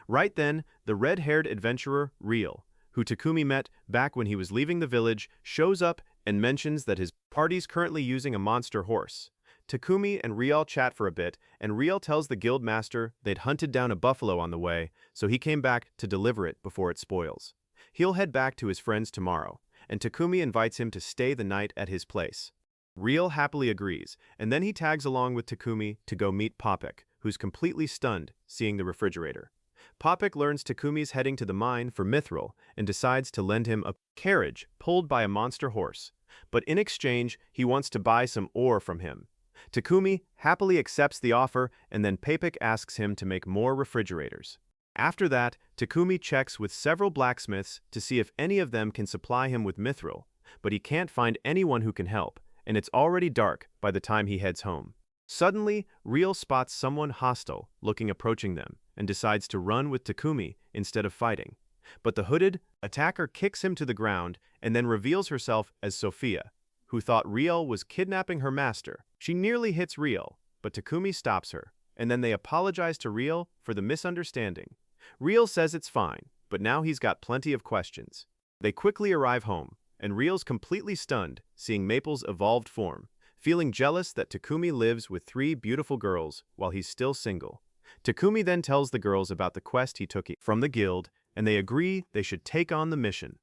Right then, the red-haired adventurer, Riel, who Takumi met back when he was leaving the village, shows up and mentions that his party's currently using a monster horse. Takumi and Riel chat for a bit, and Riel tells the guildmaster they'd hunted down a buffalo on the way, so he came back to deliver it before it spoils. He'll head back to his friends tomorrow, and Takumi invites him to stay the night at his place. Riel happily agrees, and then he tags along with Takumi to go meet Papik, who's completely stunned seeing the refrigerator. Papik learns Takumi's heading to the mine for mithril and decides to lend him a carriage pulled by a monster horse, but in exchange, he wants to buy some ore from him. Takumi happily accepts the offer, and then Papik asks him to make more refrigerators. After that, Takumi checks with several blacksmiths to see if any of them can supply him with mithril, but he can't find anyone who can help, and it's already dark by the time he heads home. Suddenly, Ryo spots someone hostile looking approaching them and decides to run with Takumi instead of fighting. But the hooded attacker kicks him to the ground and then reveals herself as Sophia, who thought Ryo was kidnapping her master. She nearly hits Ryo, but Takumi stops her, and then they apologize to Ryo for the misunderstanding. Ryo says it's fine, but now he's got plenty of questions. They quickly arrive home, and Ryo's completely stunned seeing Maple's evolved form, feeling jealous that Takumi lives with 3 beautiful girls while he's still single. Takumi then tells the girls about the quest he took from the guild, and they agree they should take on the mission.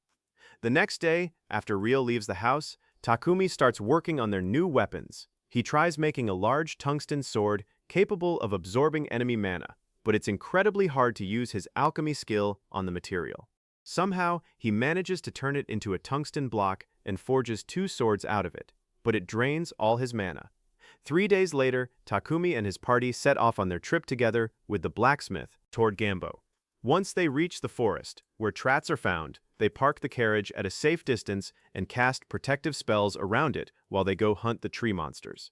The next day, after Ryo leaves the house, Takumi starts working on their new weapons. He tries making a large tungsten sword capable of absorbing enemy mana, but it's incredibly hard to use his alchemy skill on the material. Somehow, he manages to turn it into a tungsten block and forges 2 swords out of it, but it drains all his mana. 3 days later, Takumi and his party set off on their trip together with the blacksmith toward Gambo. Once they reach the forest, where trats are found, they park the carriage at a safe distance and cast protective spells around it while they go hunt the tree monsters.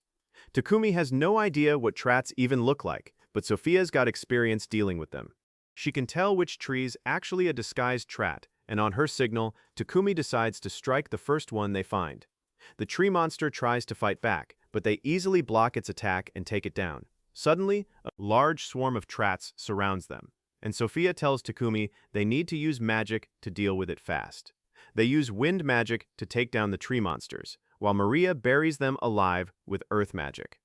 Takumi has no idea what trats even look like, but Sophia's got experience dealing with them. She can tell which tree's actually a disguised trat, and on her signal, Takumi decides to strike the first one they find. The tree monster tries to fight back, but they easily block its attack and take it down. Suddenly, a large swarm of trats surrounds them, and Sophia tells Takumi they need to use magic to deal with it fast. They use wind magic to take down the tree monsters, while Maria buries them alive with earth magic.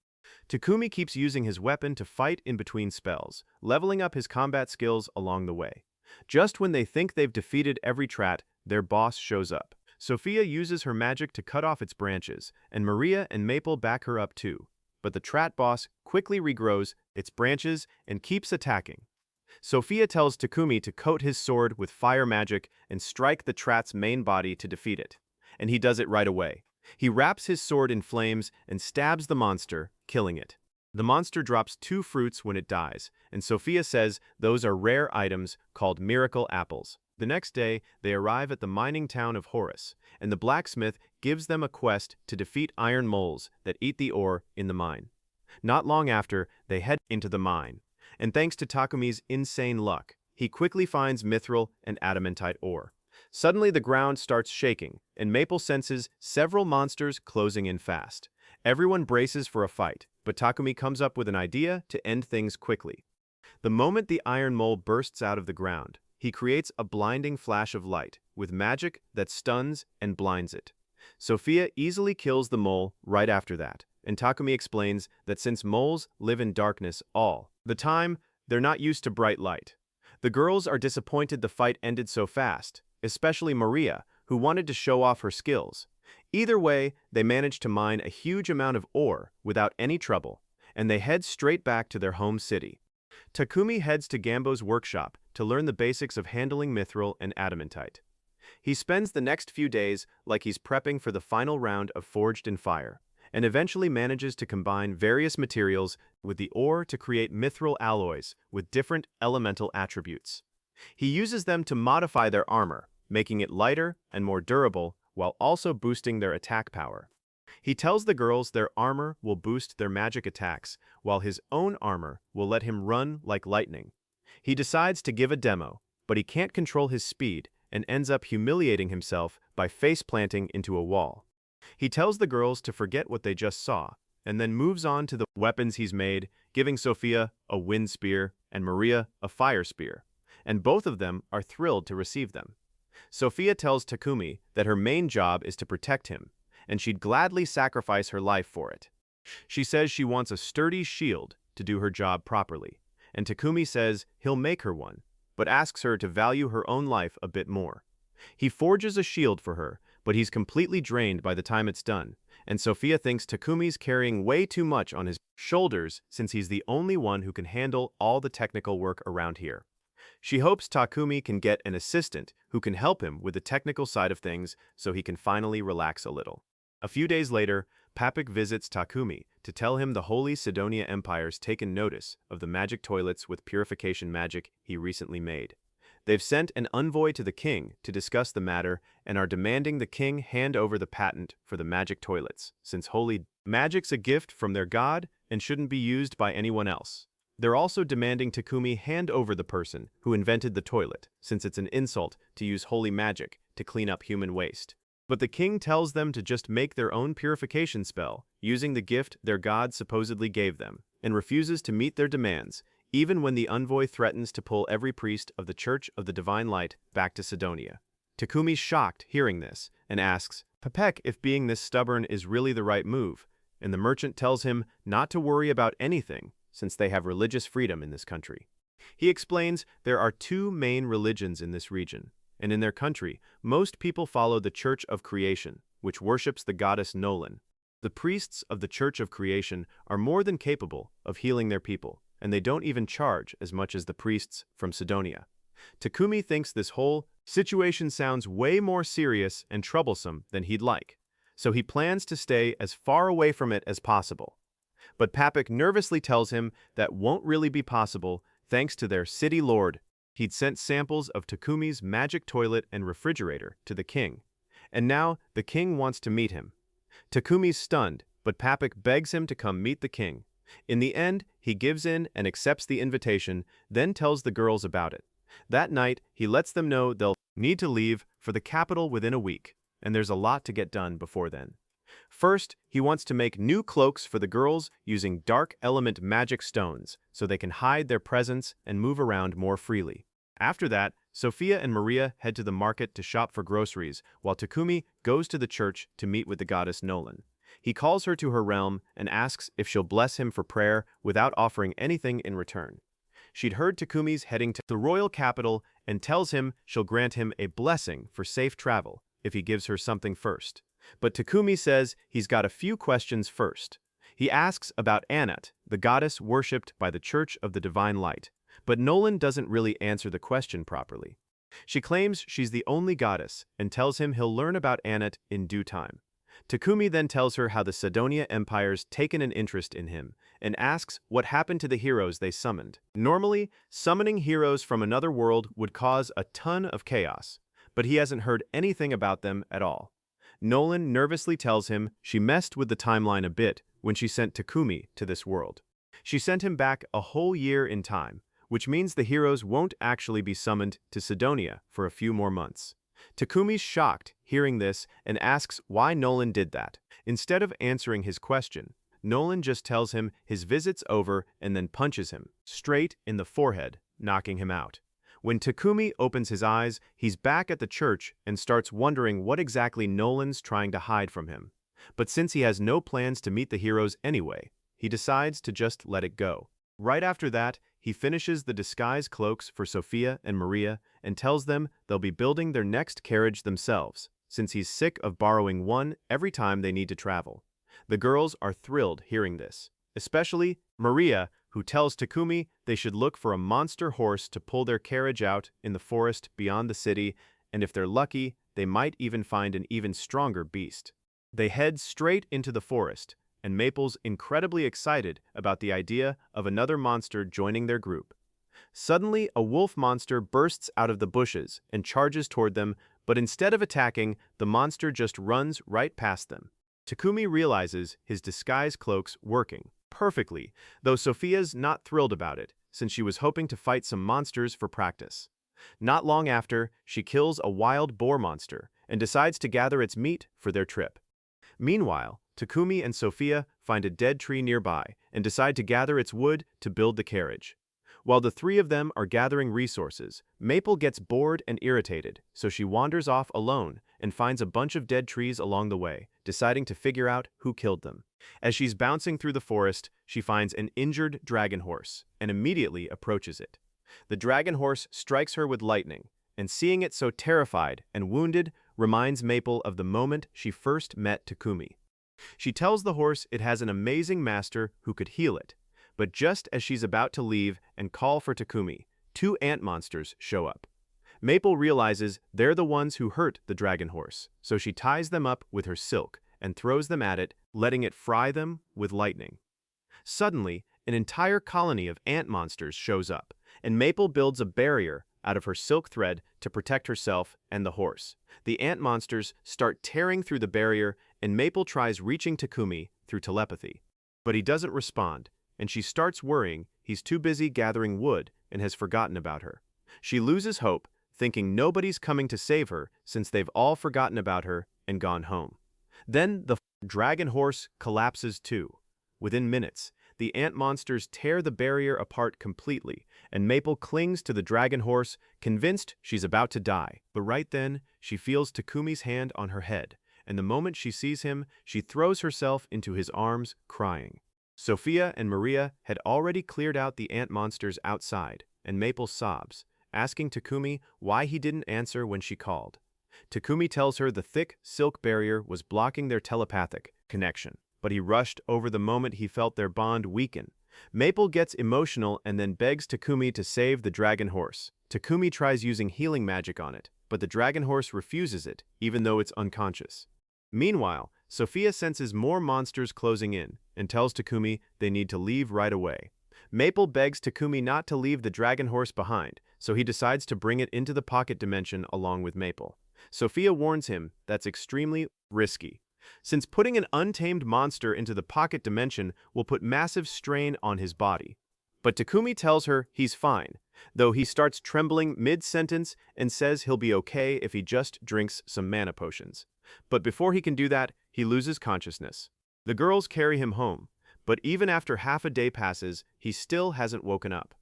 Takumi keeps using his weapon to fight in between spells, leveling up his combat skills along the way. Just when they think they've defeated every trat, their boss shows up. Sophia uses her magic to cut off its branches, and Maria and Maple back her up too. But the trat boss quickly regrows its branches and keeps attacking. Sophia tells Takumi to coat his sword with fire magic and strike the trat's main body to defeat it. And he does it right away. He wraps his sword in flames and stabs the monster, killing it. The monster drops 2 fruits when it dies, and Sophia says those are rare items called miracle apples. The next day, they arrive at the mining town of Horus, and the blacksmith gives them a quest to defeat iron moles that eat the ore in the mine. Not long after, they head into the mine, and thanks to Takumi's insane luck, he quickly finds mithril and adamantite ore. Suddenly, the ground starts shaking, and Maple senses several monsters closing in fast. Everyone braces for a fight, but Takumi comes up with an idea to end things quickly. The moment the iron mole bursts out of the ground, he creates a blinding flash of light with magic that stuns and blinds it. Sophia easily kills the mole right after that, and Takumi explains that since moles live in darkness all the time, they're not used to bright light. The girls are disappointed the fight ended so fast, especially Maria, who wanted to show off her skills. Either way, they manage to mine a huge amount of ore without any trouble, and they head straight back to their home city. Takumi heads to Gambo's workshop to learn the basics of handling mithril and adamantite. He spends the next few days like he's prepping for the final round of Forged in Fire, and eventually manages to combine various materials with the ore to create mithril alloys with different elemental attributes. He uses them to modify their armor, making it lighter and more durable while also boosting their attack power. He tells the girls their armor will boost their magic attacks, while his own armor will let him run like lightning. He decides to give a demo, but he can't control his speed and ends up humiliating himself by face-planting into a wall. He tells the girls to forget what they just saw, and then moves on to the weapons he's made, giving Sophia a wind spear and Maria a fire spear, and both of them are thrilled to receive them. Sophia tells Takumi that her main job is to protect him, and she'd gladly sacrifice her life for it. She says she wants a sturdy shield to do her job properly, and Takumi says he'll make her one, but asks her to value her own life a bit more. He forges a shield for her, but he's completely drained by the time it's done, and Sophia thinks Takumi's carrying way too much on his shoulders since he's the only one who can handle all the technical work around here. She hopes Takumi can get an assistant who can help him with the technical side of things so he can finally relax a little. A few days later, Papik visits Takumi to tell him the Holy Sidonia Empire's taken notice of the magic toilets with purification magic he recently made. They've sent an envoy to the king to discuss the matter and are demanding the king hand over the patent for the magic toilets, since holy magic's a gift from their god and shouldn't be used by anyone else. They're also demanding Takumi hand over the person who invented the toilet, since it's an insult to use holy magic to clean up human waste. But the king tells them to just make their own purification spell, using the gift their god supposedly gave them, and refuses to meet their demands, even when the envoy threatens to pull every priest of the Church of the Divine Light back to Sidonia. Takumi's shocked hearing this, and asks Papik if being this stubborn is really the right move, and the merchant tells him not to worry about anything, since they have religious freedom in this country. He explains there are two main religions in this region, and in their country, most people follow the Church of Creation, which worships the goddess Nolan. The priests of the Church of Creation are more than capable of healing their people, and they don't even charge as much as the priests from Sidonia. Takumi thinks this whole situation sounds way more serious and troublesome than he'd like, so he plans to stay as far away from it as possible. But Papik nervously tells him that won't really be possible thanks to their city lord. He'd sent samples of Takumi's magic toilet and refrigerator to the king, and now the king wants to meet him. Takumi's stunned, but Papik begs him to come meet the king. In the end, he gives in and accepts the invitation, then tells the girls about it. That night, he lets them know they'll need to leave for the capital within a week, and there's a lot to get done before then. First, he wants to make new cloaks for the girls using dark element magic stones so they can hide their presence and move around more freely. After that, Sophia and Maria head to the market to shop for groceries, while Takumi goes to the church to meet with the goddess Nolan. He calls her to her realm and asks if she'll bless him for prayer without offering anything in return. She'd heard Takumi's heading to the royal capital and tells him she'll grant him a blessing for safe travel if he gives her something first. But Takumi says he's got a few questions first. He asks about Anat, the goddess worshipped by the Church of the Divine Light, but Nolan doesn't really answer the question properly. She claims she's the only goddess and tells him he'll learn about Anat in due time. Takumi then tells her how the Sidonia Empire's taken an interest in him and asks what happened to the heroes they summoned. Normally, summoning heroes from another world would cause a ton of chaos, but he hasn't heard anything about them at all. Nolan nervously tells him she messed with the timeline a bit when she sent Takumi to this world. She sent him back a whole year in time, which means the heroes won't actually be summoned to Sidonia for a few more months. Takumi's shocked hearing this and asks why Nolan did that. Instead of answering his question, Nolan just tells him his visit's over and then punches him straight in the forehead, knocking him out. When Takumi opens his eyes, he's back at the church and starts wondering what exactly Nolan's trying to hide from him. But since he has no plans to meet the heroes anyway, he decides to just let it go. Right after that, he finishes the disguise cloaks for Sophia and Maria and tells them they'll be building their next carriage themselves, since he's sick of borrowing one every time they need to travel. The girls are thrilled hearing this, especially Maria, who tells Takumi they should look for a monster horse to pull their carriage out in the forest beyond the city, and if they're lucky, they might even find an even stronger beast. They head straight into the forest, and Maple's incredibly excited about the idea of another monster joining their group. Suddenly, a wolf monster bursts out of the bushes and charges toward them, but instead of attacking, the monster just runs right past them. Takumi realizes his disguise cloak's working perfectly, though Sophia's not thrilled about it, since she was hoping to fight some monsters for practice. Not long after, she kills a wild boar monster and decides to gather its meat for their trip. Meanwhile, Takumi and Sophia find a dead tree nearby and decide to gather its wood to build the carriage. While the three of them are gathering resources, Maple gets bored and irritated, so she wanders off alone and finds a bunch of dead trees along the way, deciding to figure out who killed them. As she's bouncing through the forest, she finds an injured dragon horse and immediately approaches it. The dragon horse strikes her with lightning, and seeing it so terrified and wounded reminds Maple of the moment she first met Takumi. She tells the horse it has an amazing master who could heal it, but just as she's about to leave and call for Takumi, two ant monsters show up. Maple realizes they're the ones who hurt the dragon horse, so she ties them up with her silk and throws them at it, letting it fry them with lightning. Suddenly, an entire colony of ant monsters shows up, and Maple builds a barrier out of her silk thread to protect herself and the horse. The ant monsters start tearing through the barrier, and Maple tries reaching Takumi through telepathy. But he doesn't respond, and she starts worrying he's too busy gathering wood and has forgotten about her. She loses hope, thinking nobody's coming to save her since they've all forgotten about her and gone home. Then the dragon horse collapses too. Within minutes, the ant monsters tear the barrier apart completely, and Maple clings to the dragon horse, convinced she's about to die. But right then, she feels Takumi's hand on her head, and the moment she sees him, she throws herself into his arms, crying. Sophia and Maria had already cleared out the ant monsters outside, and Maple sobs, asking Takumi why he didn't answer when she called. Takumi tells her the thick silk barrier was blocking their telepathic connection, but he rushed over the moment he felt their bond weaken. Maple gets emotional and then begs Takumi to save the dragon horse. Takumi tries using healing magic on it, but the dragon horse refuses it, even though it's unconscious. Meanwhile, Sophia senses more monsters closing in and tells Takumi they need to leave right away. Maple begs Takumi not to leave the dragon horse behind, so he decides to bring it into the pocket dimension along with Maple. Sophia warns him that's extremely risky, since putting an untamed monster into the pocket dimension will put massive strain on his body. But Takumi tells her he's fine, though he starts trembling mid-sentence and says he'll be okay if he just drinks some mana potions. But before he can do that, he loses consciousness. The girls carry him home, but even after half a day passes, he still hasn't woken up.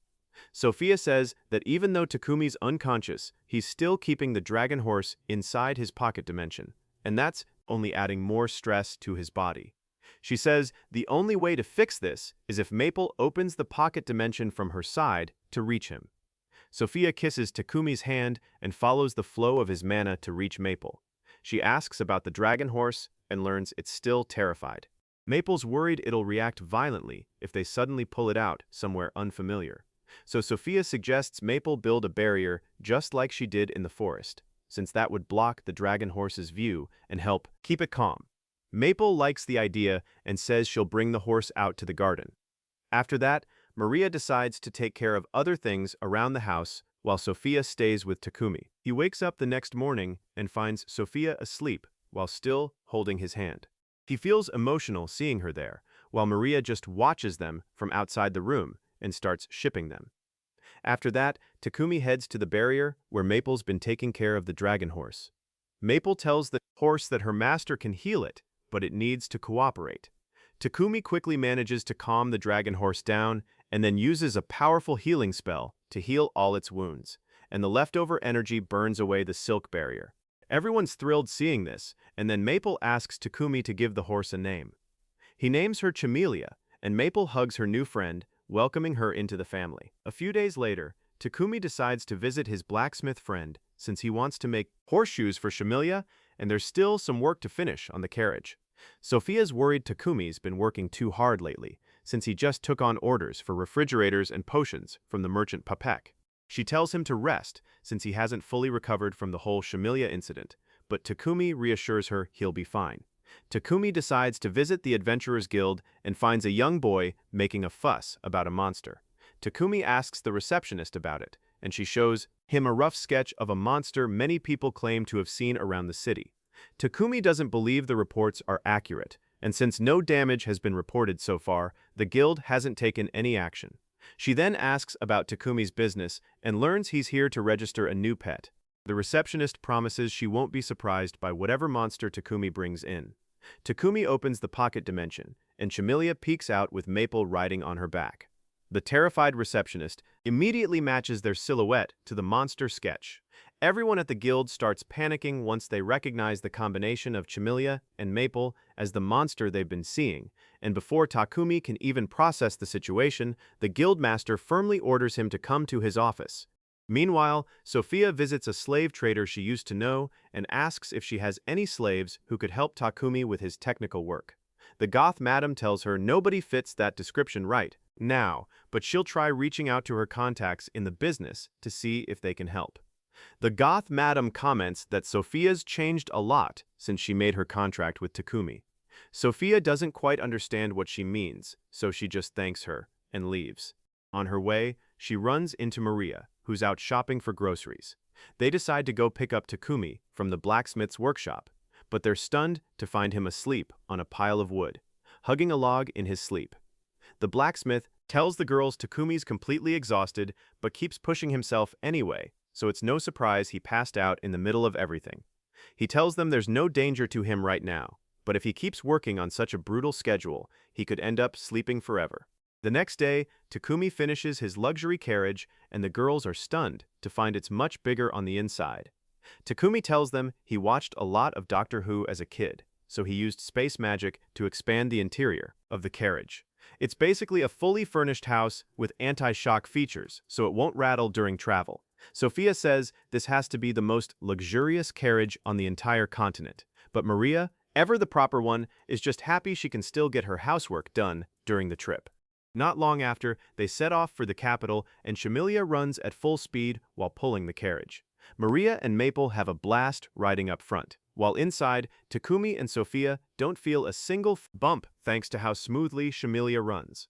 Sophia says that even though Takumi's unconscious, he's still keeping the dragon horse inside his pocket dimension, and that's only adding more stress to his body. She says the only way to fix this is if Maple opens the pocket dimension from her side to reach him. Sophia kisses Takumi's hand and follows the flow of his mana to reach Maple. She asks about the dragon horse and learns it's still terrified. Maple's worried it'll react violently if they suddenly pull it out somewhere unfamiliar. So Sophia suggests Maple build a barrier just like she did in the forest, since that would block the dragon horse's view and help keep it calm. Maple likes the idea and says she'll bring the horse out to the garden. After that, Maria decides to take care of other things around the house while Sophia stays with Takumi. He wakes up the next morning and finds Sophia asleep while still holding his hand. He feels emotional seeing her there, while Maria just watches them from outside the room and starts shipping them. After that, Takumi heads to the barrier where Maple's been taking care of the dragon horse. Maple tells the horse that her master can heal it, but it needs to cooperate. Takumi quickly manages to calm the dragon horse down and then uses a powerful healing spell to heal all its wounds, and the leftover energy burns away the silk barrier. Everyone's thrilled seeing this, and then Maple asks Takumi to give the horse a name. He names her Chamelia, and Maple hugs her new friend, welcoming her into the family. A few days later, Takumi decides to visit his blacksmith friend since he wants to make horseshoes for Chamelia, and there's still some work to finish on the carriage. Sophia's worried Takumi's been working too hard lately, since he just took on orders for refrigerators and potions from the merchant Papek. She tells him to rest, since he hasn't fully recovered from the whole Chamelia incident, but Takumi reassures her he'll be fine. Takumi decides to visit the Adventurers Guild and finds a young boy making a fuss about a monster. Takumi asks the receptionist about it, and she shows him a rough sketch of a monster many people claim to have seen around the city. Takumi doesn't believe the reports are accurate, and since no damage has been reported so far, the guild hasn't taken any action. She then asks about Takumi's business and learns he's here to register a new pet. The receptionist promises she won't be surprised by whatever monster Takumi brings in. Takumi opens the pocket dimension, and Chamelia peeks out with Maple riding on her back. The terrified receptionist immediately matches their silhouette to the monster sketch. Everyone at the guild starts panicking once they recognize the combination of Chamelia and Maple as the monster they've been seeing, and before Takumi can even process the situation, the guildmaster firmly orders him to come to his office. Meanwhile, Sophia visits a slave trader she used to know and asks if she has any slaves who could help Takumi with his technical work. The goth madam tells her nobody fits that description right now, but she'll try reaching out to her contacts in the business to see if they can help. The goth madam comments that Sophia's changed a lot since she made her contract with Takumi. Sophia doesn't quite understand what she means, so she just thanks her and leaves. On her way, she runs into Maria, who's out shopping for groceries. They decide to go pick up Takumi from the blacksmith's workshop, but they're stunned to find him asleep on a pile of wood, hugging a log in his sleep. The blacksmith tells the girls Takumi's completely exhausted, but keeps pushing himself anyway, so it's no surprise he passed out in the middle of everything. He tells them there's no danger to him right now, but if he keeps working on such a brutal schedule, he could end up sleeping forever. The next day, Takumi finishes his luxury carriage, and the girls are stunned to find it's much bigger on the inside. Takumi tells them he watched a lot of Doctor Who as a kid, so he used space magic to expand the interior of the carriage. It's basically a fully furnished house with anti-shock features, so it won't rattle during travel. Sophia says this has to be the most luxurious carriage on the entire continent, but Maria, ever the proper one, is just happy she can still get her housework done during the trip. Not long after, they set off for the capital, and Shamilia runs at full speed while pulling the carriage. Maria and Maple have a blast riding up front, while inside, Takumi and Sophia don't feel a single bump thanks to how smoothly Shamilia runs.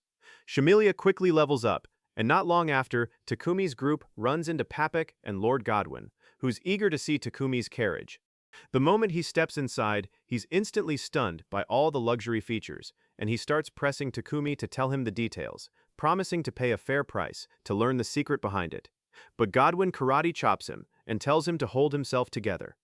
Shamilia quickly levels up, and not long after, Takumi's group runs into Papek and Lord Godwin, who's eager to see Takumi's carriage. The moment he steps inside, he's instantly stunned by all the luxury features, and he starts pressing Takumi to tell him the details, promising to pay a fair price to learn the secret behind it. But Godwin karate chops him and tells him to hold himself together.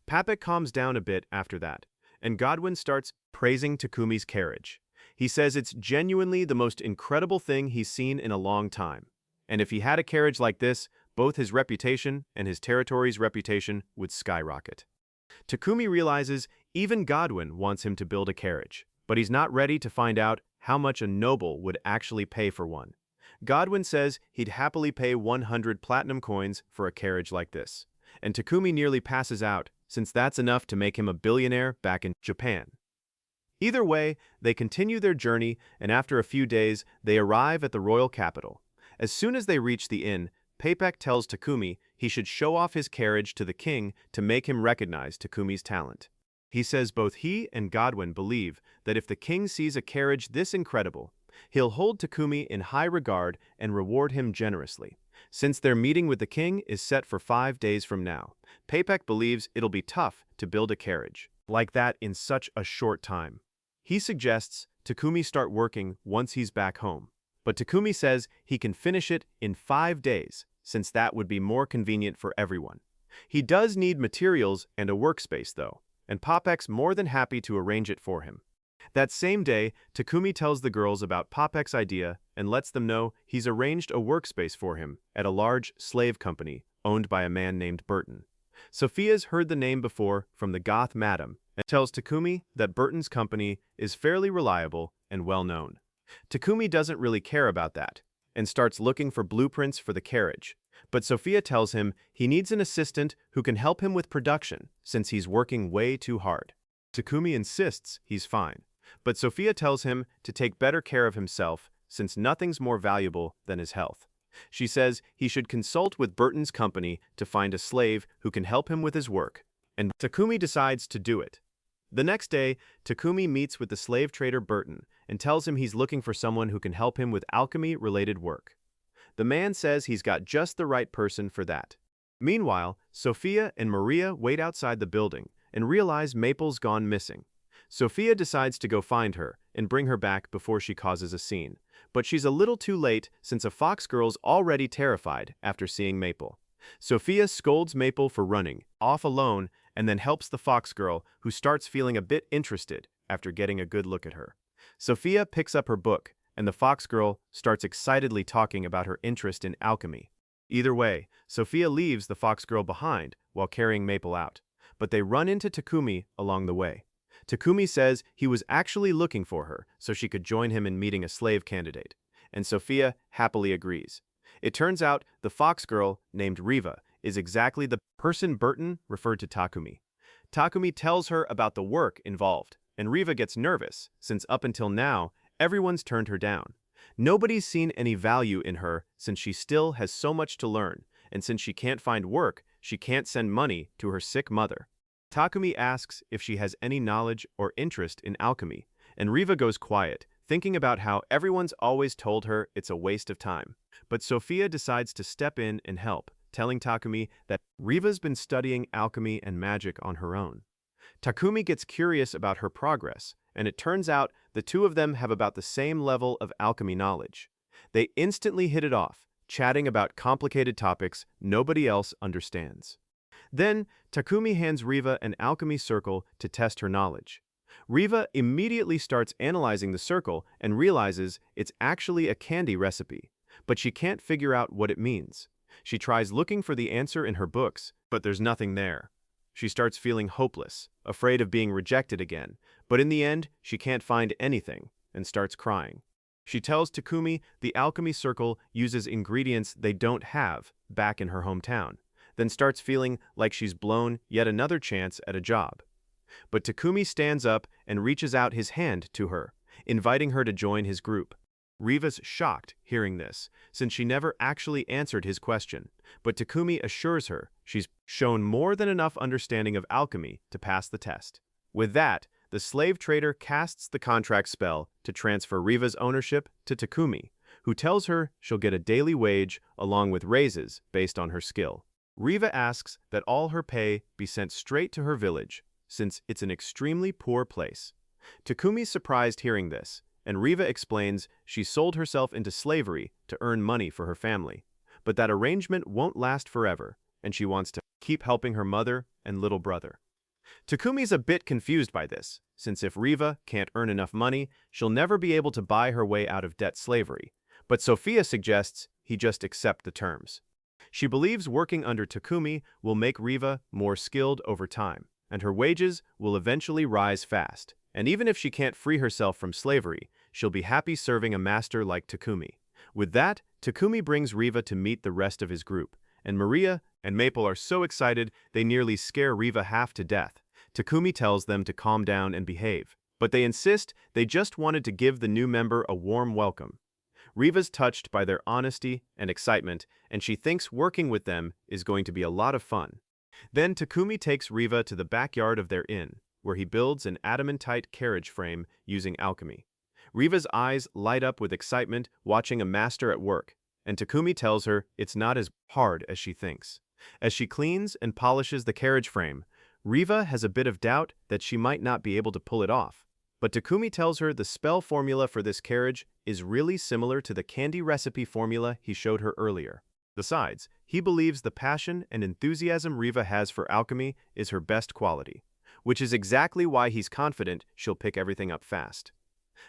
Papek calms down a bit after that, and Godwin starts praising Takumi's carriage. He says it's genuinely the most incredible thing he's seen in a long time, and if he had a carriage like this, both his reputation and his territory's reputation would skyrocket. Takumi realizes even Godwin wants him to build a carriage, but he's not ready to find out how much a noble would actually pay for one. Godwin says he'd happily pay 100 platinum coins for a carriage like this, and Takumi nearly passes out, since that's enough to make him a billionaire back in Japan. Either way, they continue their journey, and after a few days, they arrive at the royal capital. As soon as they reach the inn, Papek tells Takumi he should show off his carriage to the king to make him recognize Takumi's talent. He says both he and Godwin believe that if the king sees a carriage this incredible, he'll hold Takumi in high regard and reward him generously. Since their meeting with the king is set for 5 days from now, Papek believes it'll be tough to build a carriage like that in such a short time. He suggests Takumi start working once he's back home, but Takumi says he can finish it in 5 days, since that would be more convenient for everyone. He does need materials and a workspace, though, and Papek's more than happy to arrange it for him. That same day, Takumi tells the girls about Papek's idea and lets them know he's arranged a workspace for him at a large slave company owned by a man named Burton. Sophia's heard the name before from the goth madam and tells Takumi that Burton's company is fairly reliable and well-known. Takumi doesn't really care about that and starts looking for blueprints for the carriage, but Sophia tells him he needs an assistant who can help him with production since he's working way too hard. Takumi insists he's fine, but Sophia tells him to take better care of himself since nothing's more valuable than his health. She says he should consult with Burton's company to find a slave who can help him with his work, and Takumi decides to do it. The next day, Takumi meets with the slave trader Burton and tells him he's looking for someone who can help him with alchemy-related work. The man says he's got just the right person for that. Meanwhile, Sophia and Maria wait outside the building and realize Maple's gone missing. Sophia decides to go find her and bring her back before she causes a scene, but she's a little too late since a fox girl's already terrified after seeing Maple. Sophia scolds Maple for running off alone and then helps the fox girl, who starts feeling a bit interested after getting a good look at her. Sophia picks up her book, and the fox girl starts excitedly talking about her interest in alchemy. Either way, Sophia leaves the fox girl behind while carrying Maple out, but they run into Takumi along the way. Takumi says he was actually looking for her so she could join him in meeting a slave candidate, and Sophia happily agrees. It turns out the fox girl, named Riva, is exactly the person Burton referred to Takumi. Takumi tells her about the work involved, and Riva gets nervous since up until now, everyone's turned her down. Nobody's seen any value in her since she still has so much to learn, and since she can't find work, she can't send money to her sick mother. Takumi asks if she has any knowledge or interest in alchemy, and Riva goes quiet, thinking about how everyone's always told her it's a waste of time. But Sophia decides to step in and help, telling Takumi that Riva's been studying alchemy and magic on her own. Takumi gets curious about her progress, and it turns out the two of them have about the same level of alchemy knowledge. They instantly hit it off, chatting about complicated topics nobody else understands. Then, Takumi hands Riva an alchemy circle to test her knowledge. Riva immediately starts analyzing the circle and realizes it's actually a candy recipe, but she can't figure out what it means. She tries looking for the answer in her books, but there's nothing there. She starts feeling hopeless, afraid of being rejected again, but in the end, she can't find anything and starts crying. She tells Takumi the alchemy circle uses ingredients they don't have back in her hometown, then starts feeling like she's blown yet another chance at a job. But Takumi stands up and reaches out his hand to her, inviting her to join his group. Riva's shocked hearing this, since she never actually answered his question, but Takumi assures her she's shown more than enough understanding of alchemy to pass the test. With that, the slave trader casts the contract spell to transfer Riva's ownership to Takumi, who tells her she'll get a daily wage along with raises based on her skill. Riva asks that all her pay be sent straight to her village, since it's an extremely poor place. Takumi's surprised hearing this, and Riva explains she sold herself into slavery to earn money for her family, but that arrangement won't last forever, and she wants to keep helping her mother and little brother. Takumi's a bit confused by this, since if Riva can't earn enough money, she'll never be able to buy her way out of debt slavery, but Sophia suggests he just accept the terms. She believes working under Takumi will make Riva more skilled over time, and her wages will eventually rise fast. And even if she can't free herself from slavery, she'll be happy serving a master like Takumi. With that, Takumi brings Riva to meet the rest of his group, and Maria and Maple are so excited they nearly scare Riva half to death. Takumi tells them to calm down and behave, but they insist they just wanted to give the new member a warm welcome. Riva's touched by their honesty and excitement, and she thinks working with them is going to be a lot of fun. Then Takumi takes Riva to the backyard of their inn, where he builds an adamantite carriage frame using alchemy. Riva's eyes light up with excitement watching a master at work, and Takumi tells her it's not as hard as she thinks. As she cleans and polishes the carriage frame, Riva has a bit of doubt that she might not be able to pull it off. But Takumi tells her the spell formula for this carriage is really similar to the candy recipe formula he showed her earlier. Besides, he believes the passion and enthusiasm Riva has for alchemy is her best quality, which is exactly why he's confident she'll pick everything up fast.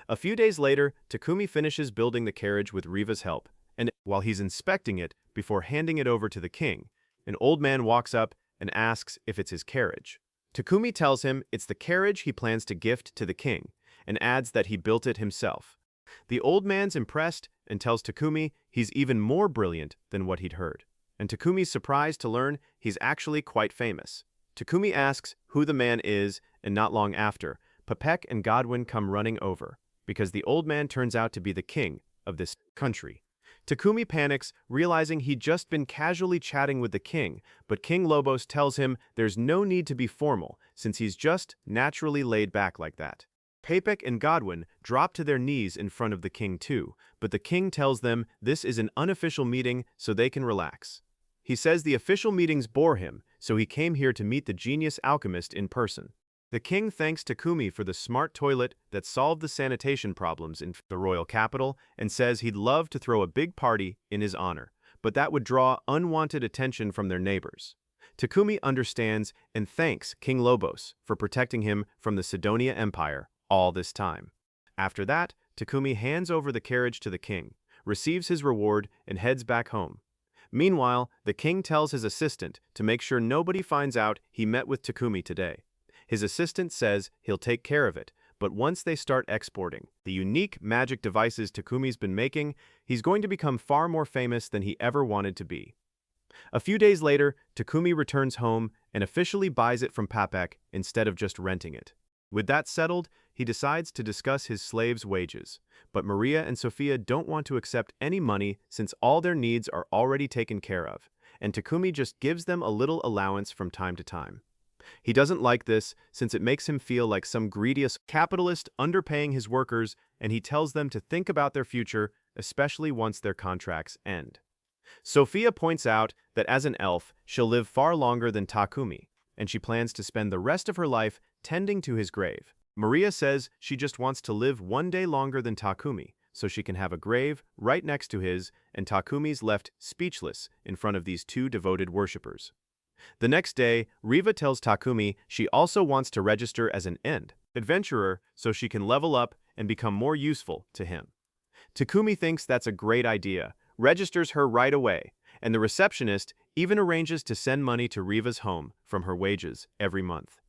A few days later, Takumi finishes building the carriage with Riva's help, and while he's inspecting it before handing it over to the king, an old man walks up and asks if it's his carriage. Takumi tells him it's the carriage he plans to gift to the king, and adds that he built it himself. The old man's impressed and tells Takumi he's even more brilliant than what he'd heard, and Takumi's surprised to learn he's actually quite famous. Takumi asks who the man is, and not long after, Papek and Godwin come running over, because the old man turns out to be the king of this country. Takumi panics, realizing he'd just been casually chatting with the king, but King Lobos tells him there's no need to be formal, since he's just naturally laid back like that. Papek and Godwin drop to their knees in front of the king too, but the king tells them this is an unofficial meeting so they can relax. He says the official meetings bore him, so he came here to meet the genius alchemist in person. The king thanks Takumi for the smart toilet that solved the sanitation problems in the royal capital and says he'd love to throw a big party in his honor, but that would draw unwanted attention from their neighbors. Takumi understands and thanks King Lobos for protecting him from the Sidonia Empire all this time. After that, Takumi hands over the carriage to the king, receives his reward, and heads back home. Meanwhile, the king tells his assistant to make sure nobody finds out he met with Takumi today. His assistant says he'll take care of it, but once they start exporting the unique magic devices Takumi's been making, he's going to become far more famous than he ever wanted to be. A few days later, Takumi returns home and officially buys it from Papek instead of just renting it. With that settled, he decides to discuss his slaves' wages, but Maria and Sophia don't want to accept any money since all their needs are already taken care of, and Takumi just gives them a little allowance from time to time. He doesn't like this since it makes him feel like some greedy capitalist underpaying his workers, and he tells them to think about their future, especially once their contracts end. Sophia points out that as an elf, she'll live far longer than Takumi, and she plans to spend the rest of her life tending to his grave. Maria says she just wants to live one day longer than Takumi, so she can have a grave right next to his, and Takumi's left speechless in front of these two devoted worshippers. The next day, Riva tells Takumi she also wants to register as an adventurer so she can level up and become more useful to him. Takumi thinks that's a great idea, registers her right away, and the receptionist even arranges to send money to Riva's home from her wages every month.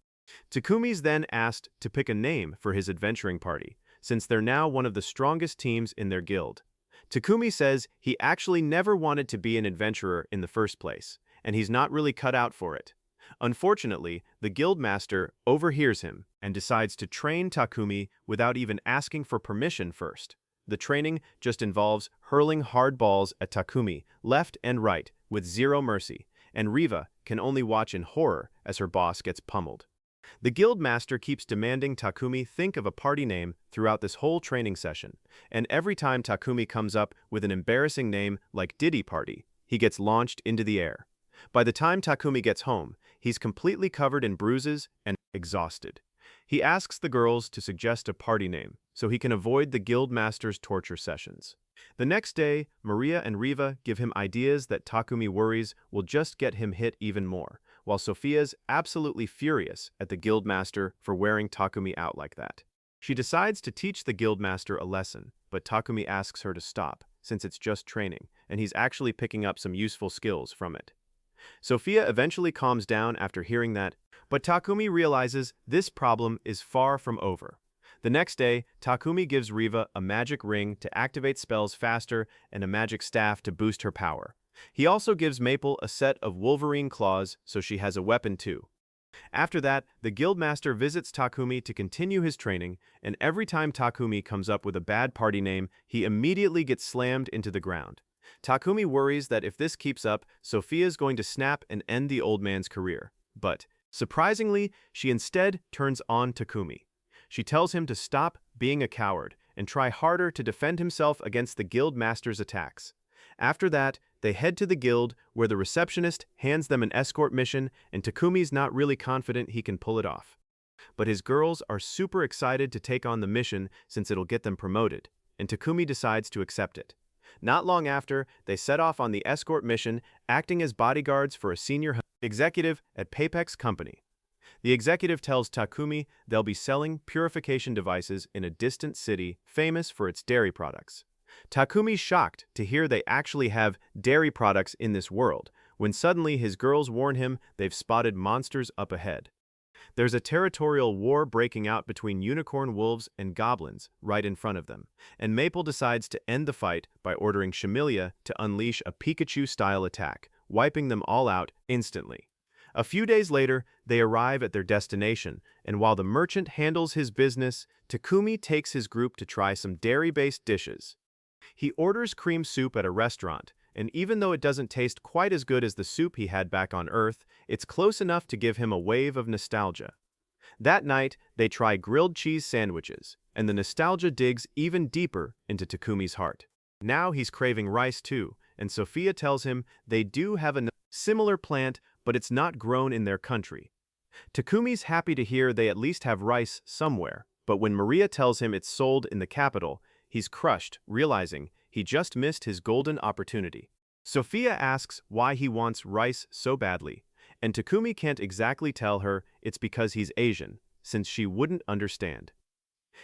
Takumi's then asked to pick a name for his adventuring party, since they're now one of the strongest teams in their guild. Takumi says he actually never wanted to be an adventurer in the first place, and he's not really cut out for it. Unfortunately, the guild master overhears him and decides to train Takumi without even asking for permission first. The training just involves hurling hard balls at Takumi left and right with zero mercy, and Riva can only watch in horror as her boss gets pummeled. The guild master keeps demanding Takumi think of a party name throughout this whole training session, and every time Takumi comes up with an embarrassing name like Diddy Party, he gets launched into the air. By the time Takumi gets home, he's completely covered in bruises and exhausted. He asks the girls to suggest a party name so he can avoid the guild master's torture sessions. The next day, Maria and Riva give him ideas that Takumi worries will just get him hit even more, while Sophia's absolutely furious at the guild master for wearing Takumi out like that. She decides to teach the guild master a lesson, but Takumi asks her to stop, since it's just training, and he's actually picking up some useful skills from it. Sophia eventually calms down after hearing that, but Takumi realizes this problem is far from over. The next day, Takumi gives Riva a magic ring to activate spells faster and a magic staff to boost her power. He also gives Maple a set of Wolverine claws so she has a weapon too. After that, the guildmaster visits Takumi to continue his training, and every time Takumi comes up with a bad party name, he immediately gets slammed into the ground. Takumi worries that if this keeps up, Sophia's going to snap and end the old man's career. But, surprisingly, she instead turns on Takumi. She tells him to stop being a coward and try harder to defend himself against the guild master's attacks. After that, they head to the guild, where the receptionist hands them an escort mission, and Takumi's not really confident he can pull it off. But his girls are super excited to take on the mission since it'll get them promoted, and Takumi decides to accept it. Not long after, they set off on the escort mission, acting as bodyguards for a senior executive at Papex Company. The executive tells Takumi they'll be selling purification devices in a distant city famous for its dairy products. Takumi's shocked to hear they actually have dairy products in this world, when suddenly his girls warn him they've spotted monsters up ahead. There's a territorial war breaking out between unicorn wolves and goblins right in front of them, and Maple decides to end the fight by ordering Shamilia to unleash a Pikachu-style attack, wiping them all out instantly. A few days later, they arrive at their destination, and while the merchant handles his business, Takumi takes his group to try some dairy-based dishes. He orders cream soup at a restaurant, and even though it doesn't taste quite as good as the soup he had back on Earth, it's close enough to give him a wave of nostalgia. That night, they try grilled cheese sandwiches, and the nostalgia digs even deeper into Takumi's heart. Now he's craving rice too, and Sophia tells him they do have a similar plant, but it's not grown in their country. Takumi's happy to hear they at least have rice somewhere, but when Maria tells him it's sold in the capital, he's crushed, realizing he just missed his golden opportunity. Sophia asks why he wants rice so badly, and Takumi can't exactly tell her it's because he's Asian, since she wouldn't understand.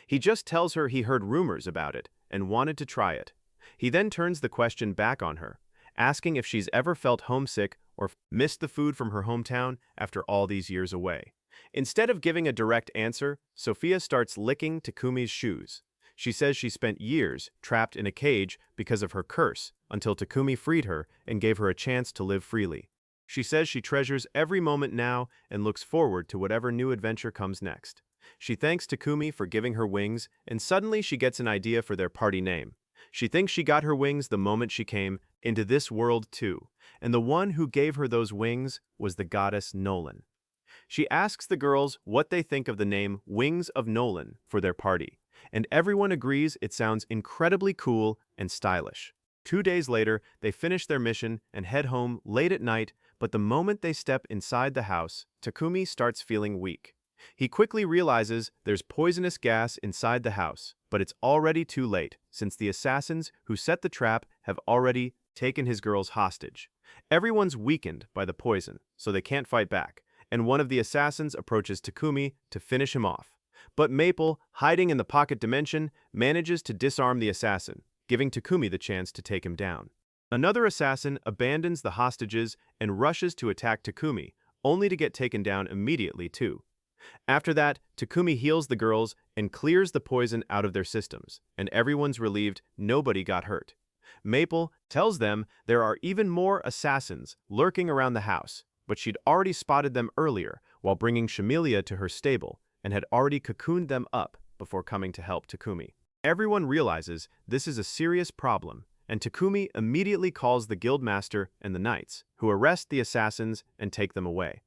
He just tells her he heard rumors about it and wanted to try it. He then turns the question back on her, asking if she's ever felt homesick or missed the food from her hometown after all these years away. Instead of giving a direct answer, Sophia starts licking Takumi's shoes. She says she spent years trapped in a cage because of her curse until Takumi freed her and gave her a chance to live freely. She says she treasures every moment now and looks forward to whatever new adventure comes next. She thanks Takumi for giving her wings, and suddenly she gets an idea for their party name. She thinks she got her wings the moment she came into this world too, and the one who gave her those wings was the goddess Nolan. She asks the girls what they think of the name Wings of Nolan for their party, and everyone agrees it sounds incredibly cool and stylish. 2 days later, they finish their mission and head home late at night, but the moment they step inside the house, Takumi starts feeling weak. He quickly realizes there's poisonous gas inside the house, but it's already too late, since the assassins who set the trap have already taken his girls hostage. Everyone's weakened by the poison, so they can't fight back, and one of the assassins approaches Takumi to finish him off. But Maple, hiding in the pocket dimension, manages to disarm the assassin, giving Takumi the chance to take him down. Another assassin abandons the hostages and rushes to attack Takumi, only to get taken down immediately too. After that, Takumi heals the girls and clears the poison out of their systems, and everyone's relieved nobody got hurt. Maple tells them there are even more assassins lurking around the house, but she'd already spotted them earlier while bringing Shamilia to her stable and had already cocooned them up before coming to help Takumi. Everyone realizes this is a serious problem, and Takumi immediately calls the guildmaster and the knights, who arrest the assassins and take them away.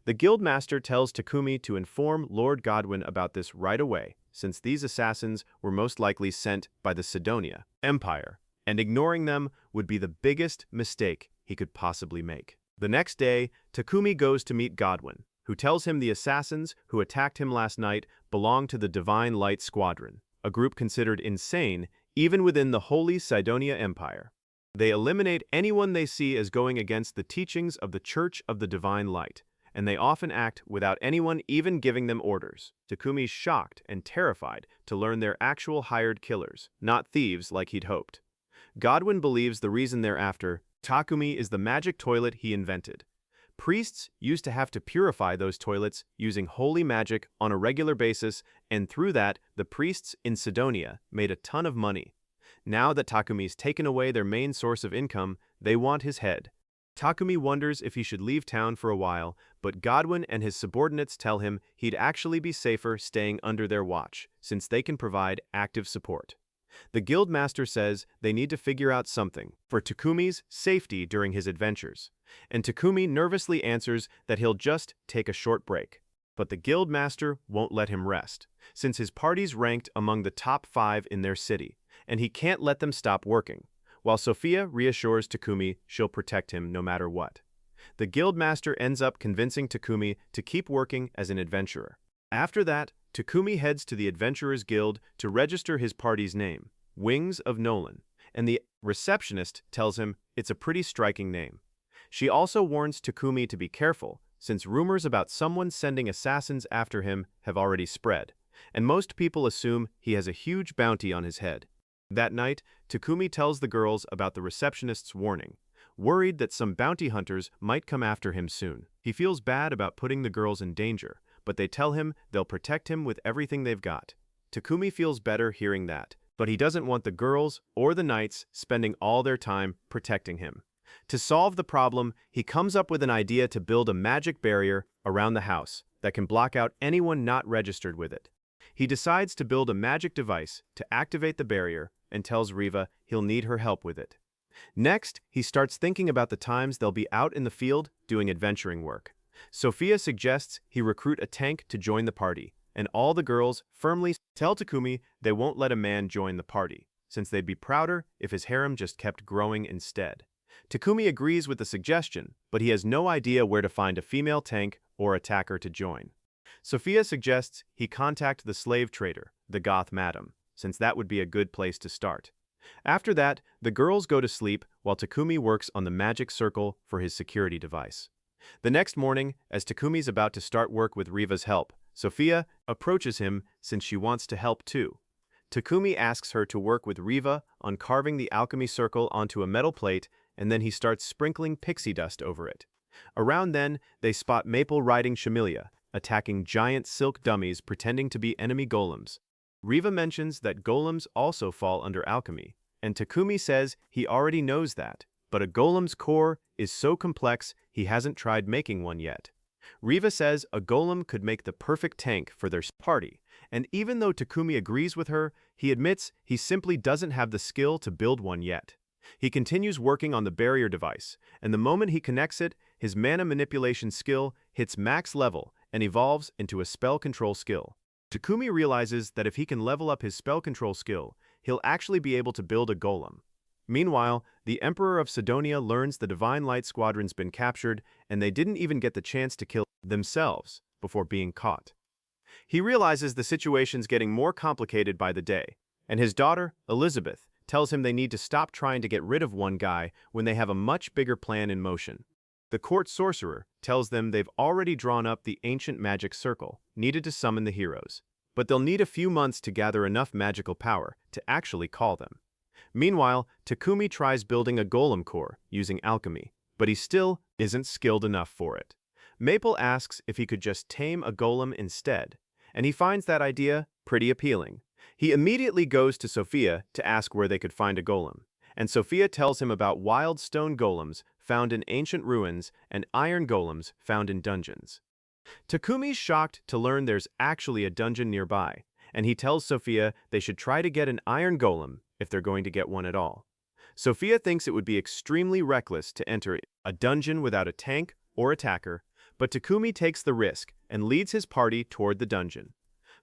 The guildmaster tells Takumi to inform Lord Godwin about this right away, since these assassins were most likely sent by the Sidonia Empire, and ignoring them would be the biggest mistake he could possibly make. The next day, Takumi goes to meet Godwin, who tells him the assassins who attacked him last night belong to the Divine Light Squadron, a group considered insane even within the Holy Sidonia Empire. They eliminate anyone they see as going against the teachings of the Church of the Divine Light, and they often act without anyone even giving them orders. Takumi's shocked and terrified to learn they're actual hired killers, not thieves like he'd hoped. Godwin believes the reason they're after Takumi is the magic toilet he invented. Priests used to have to purify those toilets using holy magic on a regular basis, and through that, the priests in Sidonia made a ton of money. Now that Takumi's taken away their main source of income, they want his head. Takumi wonders if he should leave town for a while, but Godwin and his subordinates tell him he'd actually be safer staying under their watch, since they can provide active support. The guildmaster says they need to figure out something for Takumi's safety during his adventures, and Takumi nervously answers that he'll just take a short break. But the guildmaster won't let him rest, since his party's ranked among the top 5 in their city, and he can't let them stop working, while Sophia reassures Takumi she'll protect him no matter what. The guildmaster ends up convincing Takumi to keep working as an adventurer. After that, Takumi heads to the Adventurers Guild to register his party's name, Wings of Nolan, and the receptionist tells him it's a pretty striking name. She also warns Takumi to be careful, since rumors about someone sending assassins after him have already spread, and most people assume he has a huge bounty on his head. That night, Takumi tells the girls about the receptionist's warning, worried that some bounty hunters might come after him soon. He feels bad about putting the girls in danger, but they tell him they'll protect him with everything they've got. Takumi feels better hearing that, but he doesn't want the girls or the knights spending all their time protecting him. To solve the problem, he comes up with an idea to build a magic barrier around the house that can block out anyone not registered with it. He decides to build a magic device to activate the barrier and tells Riva he'll need her help with it. Next, he starts thinking about the times they'll be out in the field doing adventuring work. Sophia suggests he recruit a tank to join the party, and all the girls firmly tell Takumi they won't let a man join the party, since they'd be prouder if his harem just kept growing instead. Takumi agrees with the suggestion, but he has no idea where to find a female tank or attacker to join. Sophia suggests he contact the slave trader, the Goth Madam, since that would be a good place to start. After that, the girls go to sleep while Takumi works on the magic circle for his security device. The next morning, as Takumi's about to start work with Riva's help, Sophia approaches him since she wants to help too. Takumi asks her to work with Riva on carving the alchemy circle onto a metal plate, and then he starts sprinkling pixie dust over it. Around then, they spot Maple riding Shamilia, attacking giant silk dummies pretending to be enemy golems. Riva mentions that golems also fall under alchemy, and Takumi says he already knows that, but a golem's core is so complex he hasn't tried making one yet. Riva says a golem could make the perfect tank for their party, and even though Takumi agrees with her, he admits he simply doesn't have the skill to build one yet. He continues working on the barrier device, and the moment he connects it, his mana manipulation skill hits max level, and evolves into a spell control skill. Takumi realizes that if he can level up his spell control skill, he'll actually be able to build a golem. Meanwhile, the Emperor of Sidonia learns the Divine Light Squadron's been captured, and they didn't even get the chance to kill themselves before being caught. He realizes the situation's getting more complicated by the day, and his daughter, Elizabeth, tells him they need to stop trying to get rid of one guy when they have a much bigger plan in motion. The court sorcerer tells them they've already drawn up the ancient magic circle needed to summon the heroes, but they'll need a few months to gather enough magical power to actually call them. Meanwhile, Takumi tries building a golem core using alchemy, but he still isn't skilled enough for it. Maple asks if he could just tame a golem instead, and he finds that idea pretty appealing. He immediately goes to Sophia to ask where they could find a golem, and Sophia tells him about wild stone golems found in ancient ruins and iron golems found in dungeons. Takumi's shocked to learn there's actually a dungeon nearby, and he tells Sophia they should try to get an iron golem if they're going to get one at all. Sophia thinks it would be extremely reckless to enter a dungeon without a tank or attacker, but Takumi takes the risk and leads his party toward the dungeon.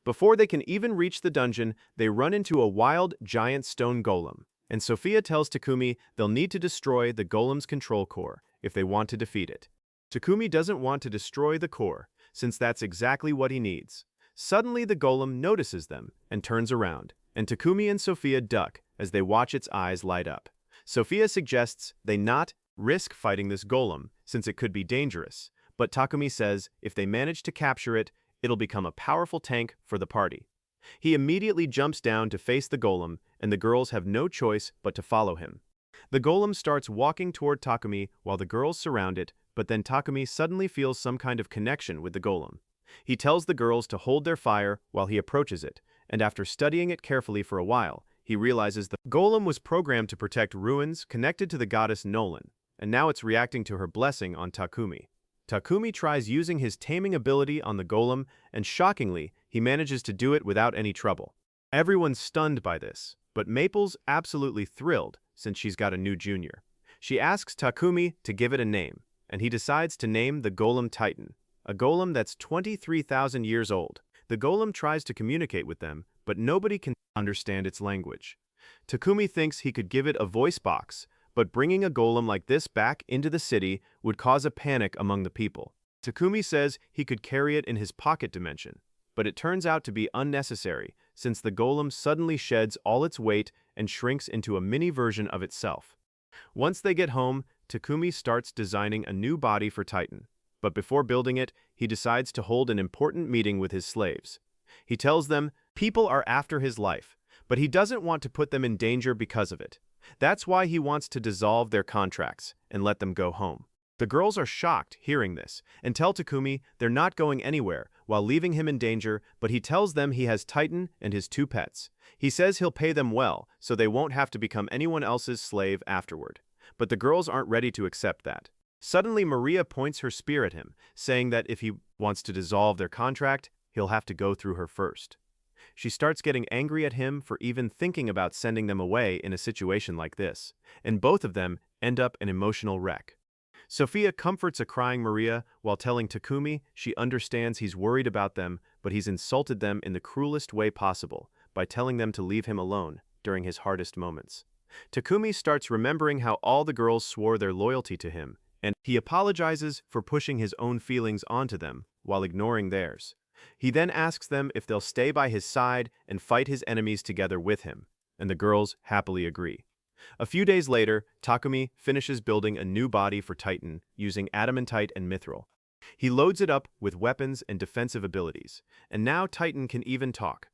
Before they can even reach the dungeon, they run into a wild, giant stone golem, and Sophia tells Takumi they'll need to destroy the golem's control core if they want to defeat it. Takumi doesn't want to destroy the core, since that's exactly what he needs. Suddenly the golem notices them and turns around, and Takumi and Sophia duck as they watch its eyes light up. Sophia suggests they not risk fighting this golem, since it could be dangerous, but Takumi says if they manage to capture it, it'll become a powerful tank for the party. He immediately jumps down to face the golem, and the girls have no choice but to follow him. The golem starts walking toward Takumi while the girls surround it, but then Takumi suddenly feels some kind of connection with the golem. He tells the girls to hold their fire while he approaches it, and after studying it carefully for a while, he realizes the golem was programmed to protect ruins connected to the goddess Nolan, and now it's reacting to her blessing on Takumi. Takumi tries using his taming ability on the golem, and shockingly, he manages to do it without any trouble. Everyone's stunned by this, but Maple's absolutely thrilled since she's got a new junior. She asks Takumi to give it a name, and he decides to name the golem Titan, a golem that's 23,000 years old. The golem tries to communicate with them, but nobody can understand its language. Takumi thinks he could give it a voice box, but bringing a golem like this back into the city would cause a panic among the people. Takumi says he could carry it in his pocket dimension, but it turns out to be unnecessary since the golem suddenly sheds all its weight and shrinks into a mini version of itself. Once they get home, Takumi starts designing a new body for Titan, but before building it, he decides to hold an important meeting with his slaves. He tells them people are after his life, but he doesn't want to put them in danger because of it. That's why he wants to dissolve their contracts and let them go home. The girls are shocked hearing this and tell Takumi they're not going anywhere while leaving him in danger, but he tells them he has Titan and his 2 pets. He says he'll pay them well so they won't have to become anyone else's slave afterward. But the girls aren't ready to accept that. Suddenly Maria points her spear at him, saying that if he wants to dissolve their contract, he'll have to go through her first. She starts getting angry at him for even thinking about sending them away in a situation like this, and both of them end up an emotional wreck. Sophia comforts a crying Maria while telling Takumi she understands he's worried about them, but he's insulted them in the cruelest way possible by telling them to leave him alone during his hardest moments. Takumi starts remembering how all the girls swore their loyalty to him, and he apologizes for pushing his own feelings onto them while ignoring theirs. He then asks them if they'll stay by his side and fight his enemies together with him, and the girls happily agree. A few days later, Takumi finishes building a new body for Titan using adamantite and mithril. He loads it up with weapons and defensive abilities, and now Titan can even talk.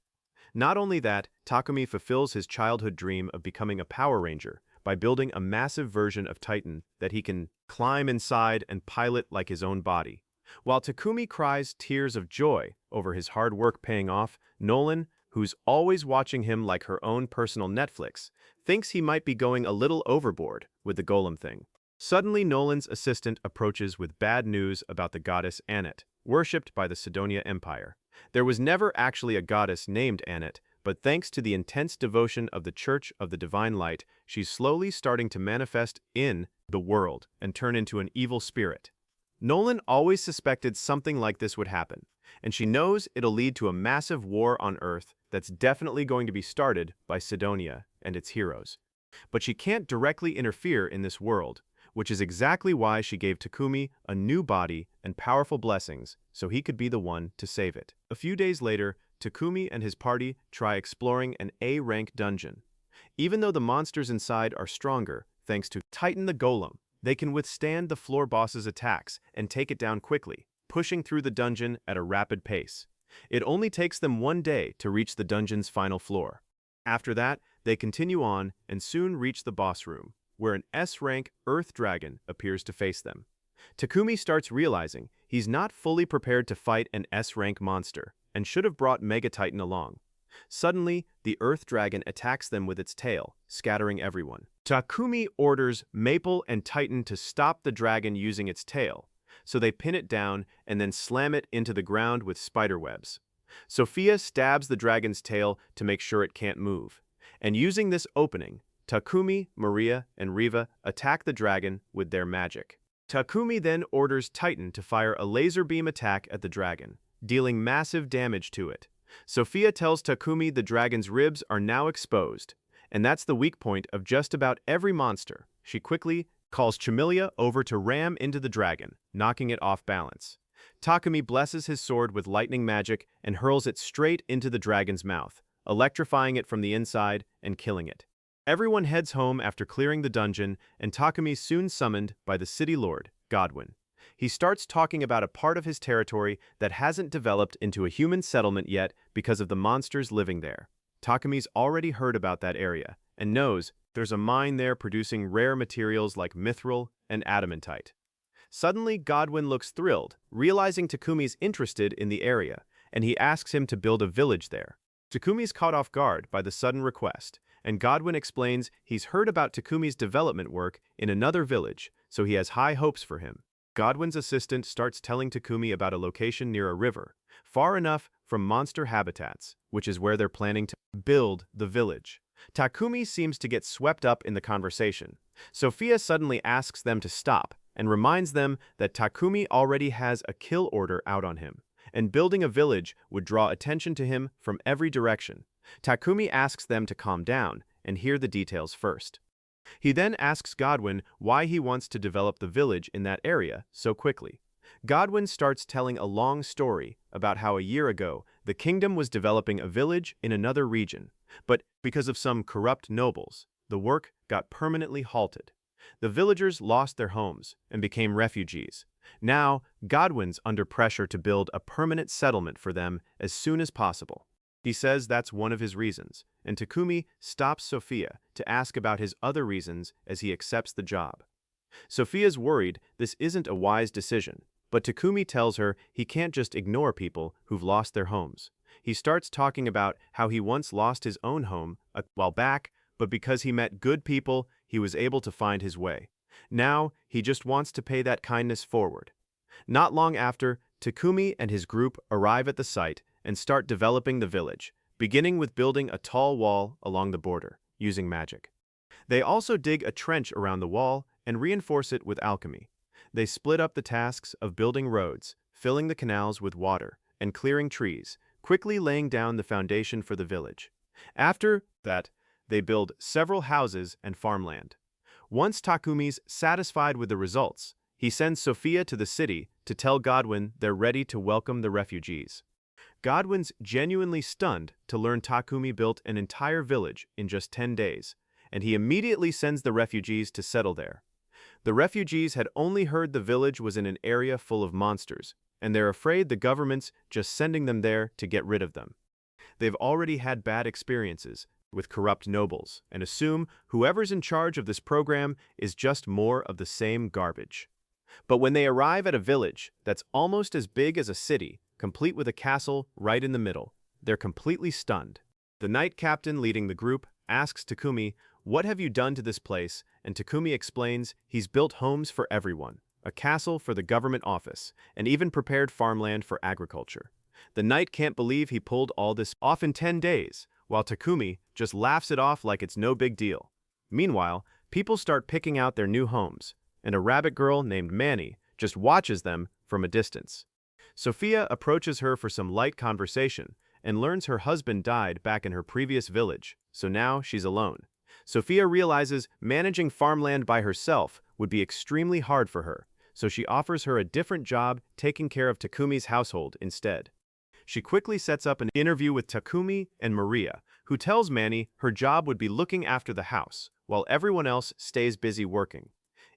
Not only that, Takumi fulfills his childhood dream of becoming a Power Ranger by building a massive version of Titan that he can climb inside and pilot like his own body. While Takumi cries tears of joy over his hard work paying off, Nolan, who's always watching him like her own personal Netflix, thinks he might be going a little overboard with the golem thing. Suddenly, Nolan's assistant approaches with bad news about the goddess Anet, worshipped by the Sidonia Empire. There was never actually a goddess named Anet, but thanks to the intense devotion of the Church of the Divine Light, she's slowly starting to manifest in the world and turn into an evil spirit. Nolan always suspected something like this would happen, and she knows it'll lead to a massive war on Earth that's definitely going to be started by Sidonia and its heroes. But she can't directly interfere in this world, which is exactly why she gave Takumi a new body and powerful blessings so he could be the one to save it. A few days later, Takumi and his party try exploring an A-rank dungeon. Even though the monsters inside are stronger, thanks to Titan the Golem, they can withstand the floor boss's attacks and take it down quickly, pushing through the dungeon at a rapid pace. It only takes them one day to reach the dungeon's final floor. After that, they continue on and soon reach the boss room, where an S-rank Earth Dragon appears to face them. Takumi starts realizing he's not fully prepared to fight an S-rank monster and should have brought Mega Titan along. Suddenly, the Earth Dragon attacks them with its tail, scattering everyone. Takumi orders Maple and Titan to stop the dragon using its tail, so they pin it down and then slam it into the ground with spiderwebs. Sophia stabs the dragon's tail to make sure it can't move, and using this opening, Takumi, Maria, and Riva attack the dragon with their magic. Takumi then orders Titan to fire a laser beam attack at the dragon, dealing massive damage to it. Sophia tells Takumi the dragon's ribs are now exposed, and that's the weak point of just about every monster. She quickly calls Chimilia over to ram into the dragon, knocking it off balance. Takumi blesses his sword with lightning magic and hurls it straight into the dragon's mouth, electrifying it from the inside and killing it. Everyone heads home after clearing the dungeon, and Takumi's soon summoned by the city lord, Godwin. He starts talking about a part of his territory that hasn't developed into a human settlement yet because of the monsters living there. Takumi's already heard about that area and knows there's a mine there producing rare materials like mithril and adamantite. Suddenly, Godwin looks thrilled, realizing Takumi's interested in the area, and he asks him to build a village there. Takumi's caught off guard by the sudden request, and Godwin explains he's heard about Takumi's development work in another village, so he has high hopes for him. Godwin's assistant starts telling Takumi about a location near a river, far enough from monster habitats, which is where they're planning to build the village. Takumi seems to get swept up in the conversation. Sophia suddenly asks them to stop and reminds them that Takumi already has a kill order out on him, and building a village would draw attention to him from every direction. Takumi asks them to calm down and hear the details first. He then asks Godwin why he wants to develop the village in that area so quickly. Godwin starts telling a long story about how a year ago the kingdom was developing a village in another region, but because of some corrupt nobles, the work got permanently halted. The villagers lost their homes and became refugees. Now, Godwin's under pressure to build a permanent settlement for them as soon as possible. He says that's one of his reasons, and Takumi stops Sophia to ask about his other reasons as he accepts the job. Sophia's worried this isn't a wise decision, but Takumi tells her he can't just ignore people who've lost their homes. He starts talking about how he once lost his own home a while back, but because he met good people, he was able to find his way. Now, he just wants to pay that kindness forward. Not long after, Takumi and his group arrive at the site and start developing the village, beginning with building a tall wall along the border, using magic. They also dig a trench around the wall and reinforce it with alchemy. They split up the tasks of building roads, filling the canals with water, and clearing trees, quickly laying down the foundation for the village. After that, they build several houses and farmland. Once Takumi's satisfied with the results, he sends Sophia to the city to tell Godwin they're ready to welcome the refugees. Godwin's genuinely stunned to learn Takumi built an entire village in just 10 days, and he immediately sends the refugees to settle there. The refugees had only heard the village was in an area full of monsters, and they're afraid the government's just sending them there to get rid of them. They've already had bad experiences with corrupt nobles, and assume whoever's in charge of this program is just more of the same garbage. But when they arrive at a village that's almost as big as a city, complete with a castle right in the middle, they're completely stunned. The knight captain leading the group asks Takumi, "What have you done to this place?" And Takumi explains he's built homes for everyone, a castle for the government office, and even prepared farmland for agriculture. The knight can't believe he pulled all this off in 10 days, while Takumi just laughs it off like it's no big deal. Meanwhile, people start picking out their new homes, and a rabbit girl named Manny just watches them from a distance. Sophia approaches her for some light conversation and learns her husband died back in her previous village, so now she's alone. Sophia realizes managing farmland by herself would be extremely hard for her, so she offers her a different job taking care of Takumi's household instead. She quickly sets up an interview with Takumi and Maria, who tells Manny her job would be looking after the house, while everyone else stays busy working.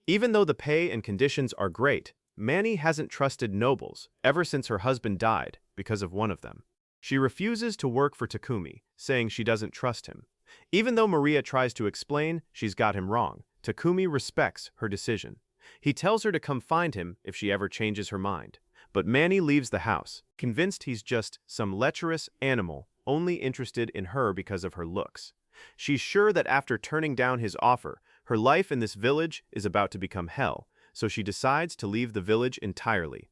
Even though the pay and conditions are great, Manny hasn't trusted nobles ever since her husband died because of one of them. She refuses to work for Takumi, saying she doesn't trust him. Even though Maria tries to explain she's got him wrong, Takumi respects her decision. He tells her to come find him if she ever changes her mind. But Manny leaves the house, convinced he's just some lecherous animal only interested in her because of her looks. She's sure that after turning down his offer, her life in this village is about to become hell, so she decides to leave the village entirely.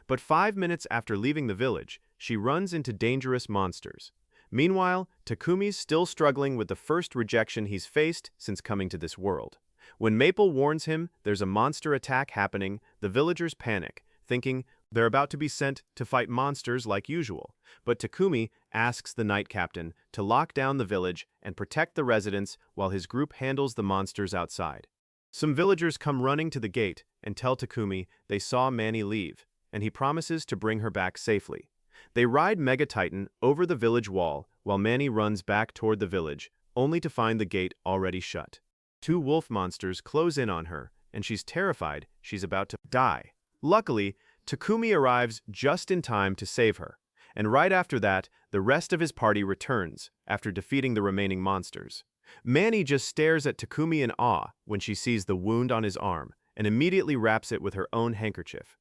But 5 minutes after leaving the village, she runs into dangerous monsters. Meanwhile, Takumi's still struggling with the first rejection he's faced since coming to this world. When Maple warns him there's a monster attack happening, the villagers panic, thinking they're about to be sent to fight monsters like usual. But Takumi asks the night captain to lock down the village and protect the residents while his group handles the monsters outside. Some villagers come running to the gate and tell Takumi they saw Manny leave, and he promises to bring her back safely. They ride Mega Titan over the village wall while Manny runs back toward the village, only to find the gate already shut. 2 wolf monsters close in on her, and she's terrified she's about to die. Luckily, Takumi arrives just in time to save her, and right after that, the rest of his party returns after defeating the remaining monsters. Manny just stares at Takumi in awe when she sees the wound on his arm and immediately wraps it with her own handkerchief.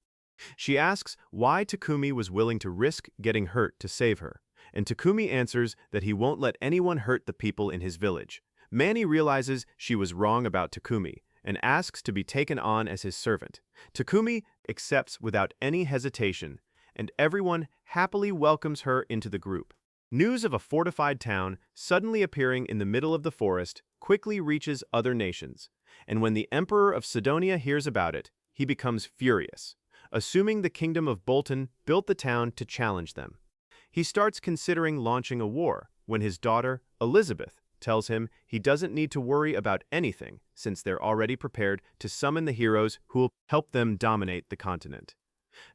She asks why Takumi was willing to risk getting hurt to save her, and Takumi answers that he won't let anyone hurt the people in his village. Manny realizes she was wrong about Takumi and asks to be taken on as his servant. Takumi accepts without any hesitation, and everyone happily welcomes her into the group. News of a fortified town suddenly appearing in the middle of the forest quickly reaches other nations, and when the Emperor of Sidonia hears about it, he becomes furious, assuming the Kingdom of Bolton built the town to challenge them. He starts considering launching a war when his daughter, Elizabeth, tells him he doesn't need to worry about anything since they're already prepared to summon the heroes who will help them dominate the continent.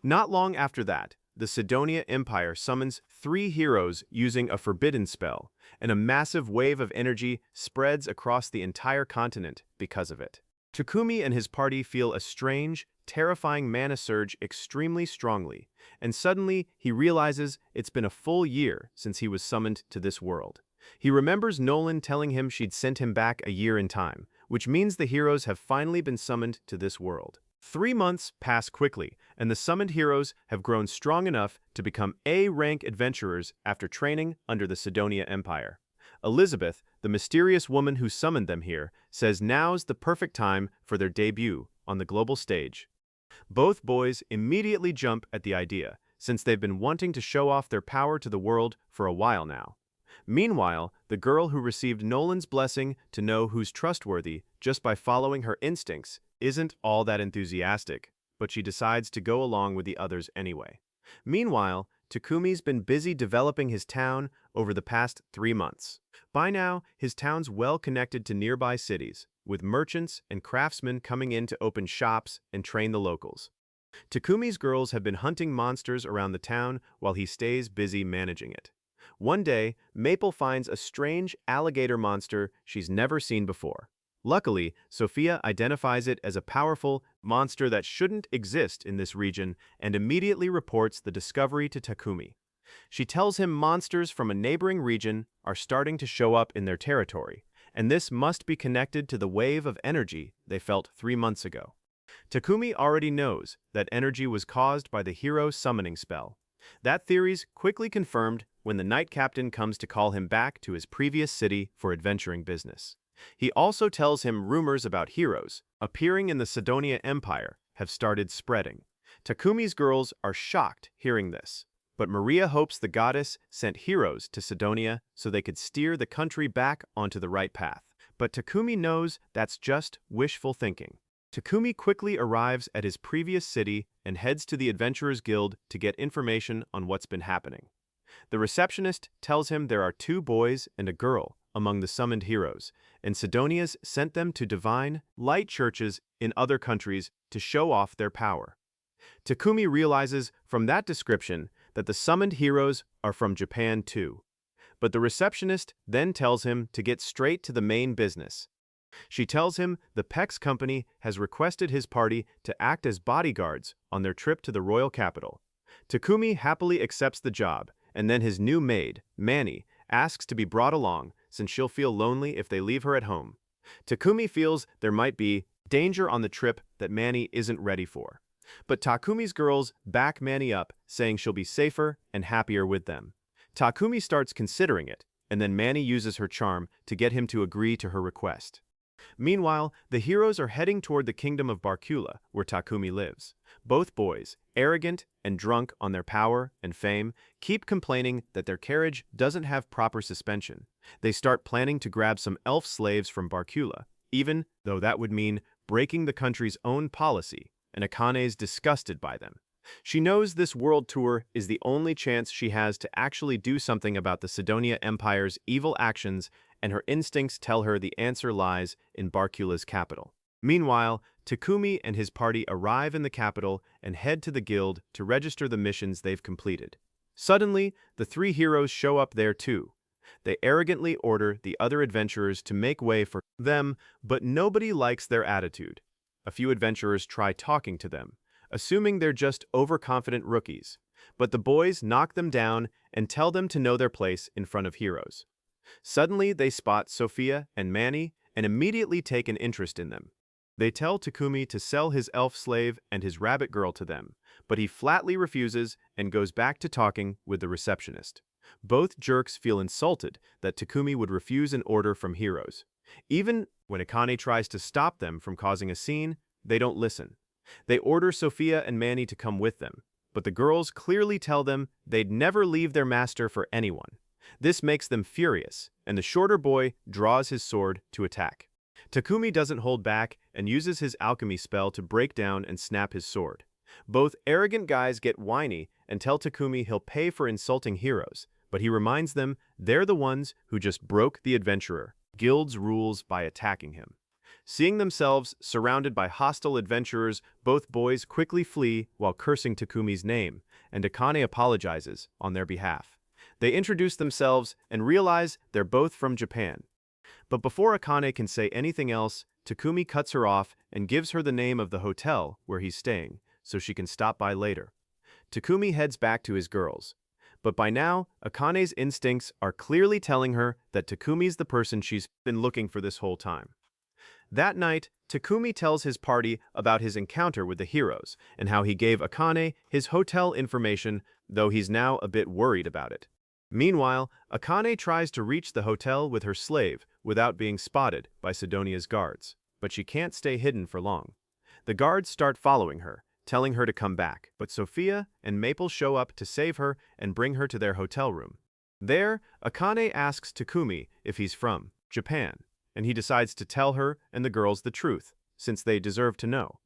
Not long after that, the Sidonia Empire summons 3 heroes using a forbidden spell, and a massive wave of energy spreads across the entire continent because of it. Takumi and his party feel a strange, terrifying mana surge extremely strongly, and suddenly he realizes it's been a full year since he was summoned to this world. He remembers Nolan telling him she'd sent him back a year in time, which means the heroes have finally been summoned to this world. 3 months pass quickly, and the summoned heroes have grown strong enough to become A-rank adventurers after training under the Sidonia Empire. Elizabeth, the mysterious woman who summoned them here, says now's the perfect time for their debut on the global stage. Both boys immediately jump at the idea, since they've been wanting to show off their power to the world for a while now. Meanwhile, the girl who received Nolan's blessing to know who's trustworthy just by following her instincts isn't all that enthusiastic, but she decides to go along with the others anyway. Meanwhile, Takumi's been busy developing his town over the past 3 months. By now, his town's well connected to nearby cities, with merchants and craftsmen coming in to open shops and train the locals. Takumi's girls have been hunting monsters around the town while he stays busy managing it. One day, Maple finds a strange alligator monster she's never seen before. Luckily, Sophia identifies it as a powerful monster that shouldn't exist in this region and immediately reports the discovery to Takumi. She tells him monsters from a neighboring region are starting to show up in their territory, and this must be connected to the wave of energy they felt 3 months ago. Takumi already knows that energy was caused by the hero summoning spell. That theory's quickly confirmed when the Night Captain comes to call him back to his previous city for adventuring business. He also tells him rumors about heroes appearing in the Sidonia Empire have started spreading. Takumi's girls are shocked hearing this, but Maria hopes the goddess sent heroes to Sidonia so they could steer the country back onto the right path. But Takumi knows that's just wishful thinking. Takumi quickly arrives at his previous city and heads to the Adventurers Guild to get information on what's been happening. The receptionist tells him there are 2 boys and a girl among the summoned heroes, and Sidonia's sent them to divine, light churches in other countries to show off their power. Takumi realizes from that description that the summoned heroes are from Japan too. But the receptionist then tells him to get straight to the main business. She tells him the Pex company has requested his party to act as bodyguards on their trip to the royal capital. Takumi happily accepts the job, and then his new maid, Manny, asks to be brought along since she'll feel lonely if they leave her at home. Takumi feels there might be danger on the trip that Manny isn't ready for. But Takumi's girls back Manny up, saying she'll be safer and happier with them. Takumi starts considering it, and then Manny uses her charm to get him to agree to her request. Meanwhile, the heroes are heading toward the kingdom of Barcula, where Takumi lives. Both boys, arrogant and drunk on their power and fame, keep complaining that their carriage doesn't have proper suspension. They start planning to grab some elf slaves from Barcula, even though that would mean breaking the country's own policy, and Akane's disgusted by them. She knows this world tour is the only chance she has to actually do something about the Sidonia Empire's evil actions, and her instincts tell her the answer lies in Barcula's capital. Meanwhile, Takumi and his party arrive in the capital and head to the guild to register the missions they've completed. Suddenly, the 3 heroes show up there too. They arrogantly order the other adventurers to make way for them, but nobody likes their attitude. A few adventurers try talking to them, assuming they're just overconfident rookies, but the boys knock them down and tell them to know their place in front of heroes. Suddenly, they spot Sophia and Manny and immediately take an interest in them. They tell Takumi to sell his elf slave and his rabbit girl to them, but he flatly refuses and goes back to talking with the receptionist. Both jerks feel insulted that Takumi would refuse an order from heroes. Even when Akane tries to stop them from causing a scene, they don't listen. They order Sophia and Manny to come with them, but the girls clearly tell them they'd never leave their master for anyone. This makes them furious, and the shorter boy draws his sword to attack. Takumi doesn't hold back and uses his alchemy spell to break down and snap his sword. Both arrogant guys get whiny and tell Takumi he'll pay for insulting heroes, but he reminds them they're the ones who just broke the Adventurer Guild's rules by attacking him. Seeing themselves surrounded by hostile adventurers, both boys quickly flee while cursing Takumi's name, and Akane apologizes on their behalf. They introduce themselves and realize they're both from Japan. But before Akane can say anything else, Takumi cuts her off and gives her the name of the hotel where he's staying, so she can stop by later. Takumi heads back to his girls. But by now, Akane's instincts are clearly telling her that Takumi's the person she's been looking for this whole time. That night, Takumi tells his party about his encounter with the heroes and how he gave Akane his hotel information, though he's now a bit worried about it. Meanwhile, Akane tries to reach the hotel with her slave without being spotted by Sidonia's guards, but she can't stay hidden for long. The guards start following her, telling her to come back, but Sophia and Maple show up to save her and bring her to their hotel room. There, Akane asks Takumi if he's from Japan, and he decides to tell her and the girls the truth, since they deserve to know.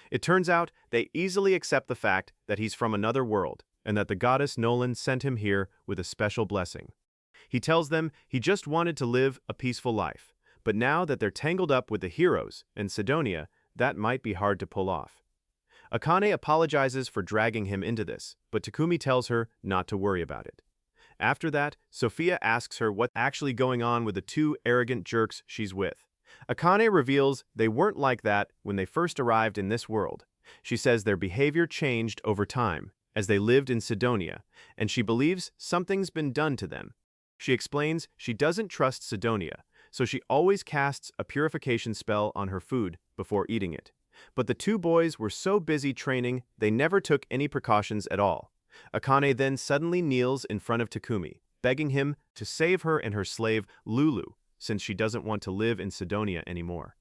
It turns out they easily accept the fact that he's from another world, and that the goddess Nolan sent him here with a special blessing. He tells them he just wanted to live a peaceful life, but now that they're tangled up with the heroes and Sidonia, that might be hard to pull off. Akane apologizes for dragging him into this, but Takumi tells her not to worry about it. After that, Sophia asks her what's actually going on with the 2 arrogant jerks she's with. Akane reveals they weren't like that when they first arrived in this world. She says their behavior changed over time, as they lived in Sidonia, and she believes something's been done to them. She explains she doesn't trust Sidonia, so she always casts a purification spell on her food before eating it. But the 2 boys were so busy training they never took any precautions at all. Akane then suddenly kneels in front of Takumi, begging him to save her and her slave Lulu, since she doesn't want to live in Sidonia anymore.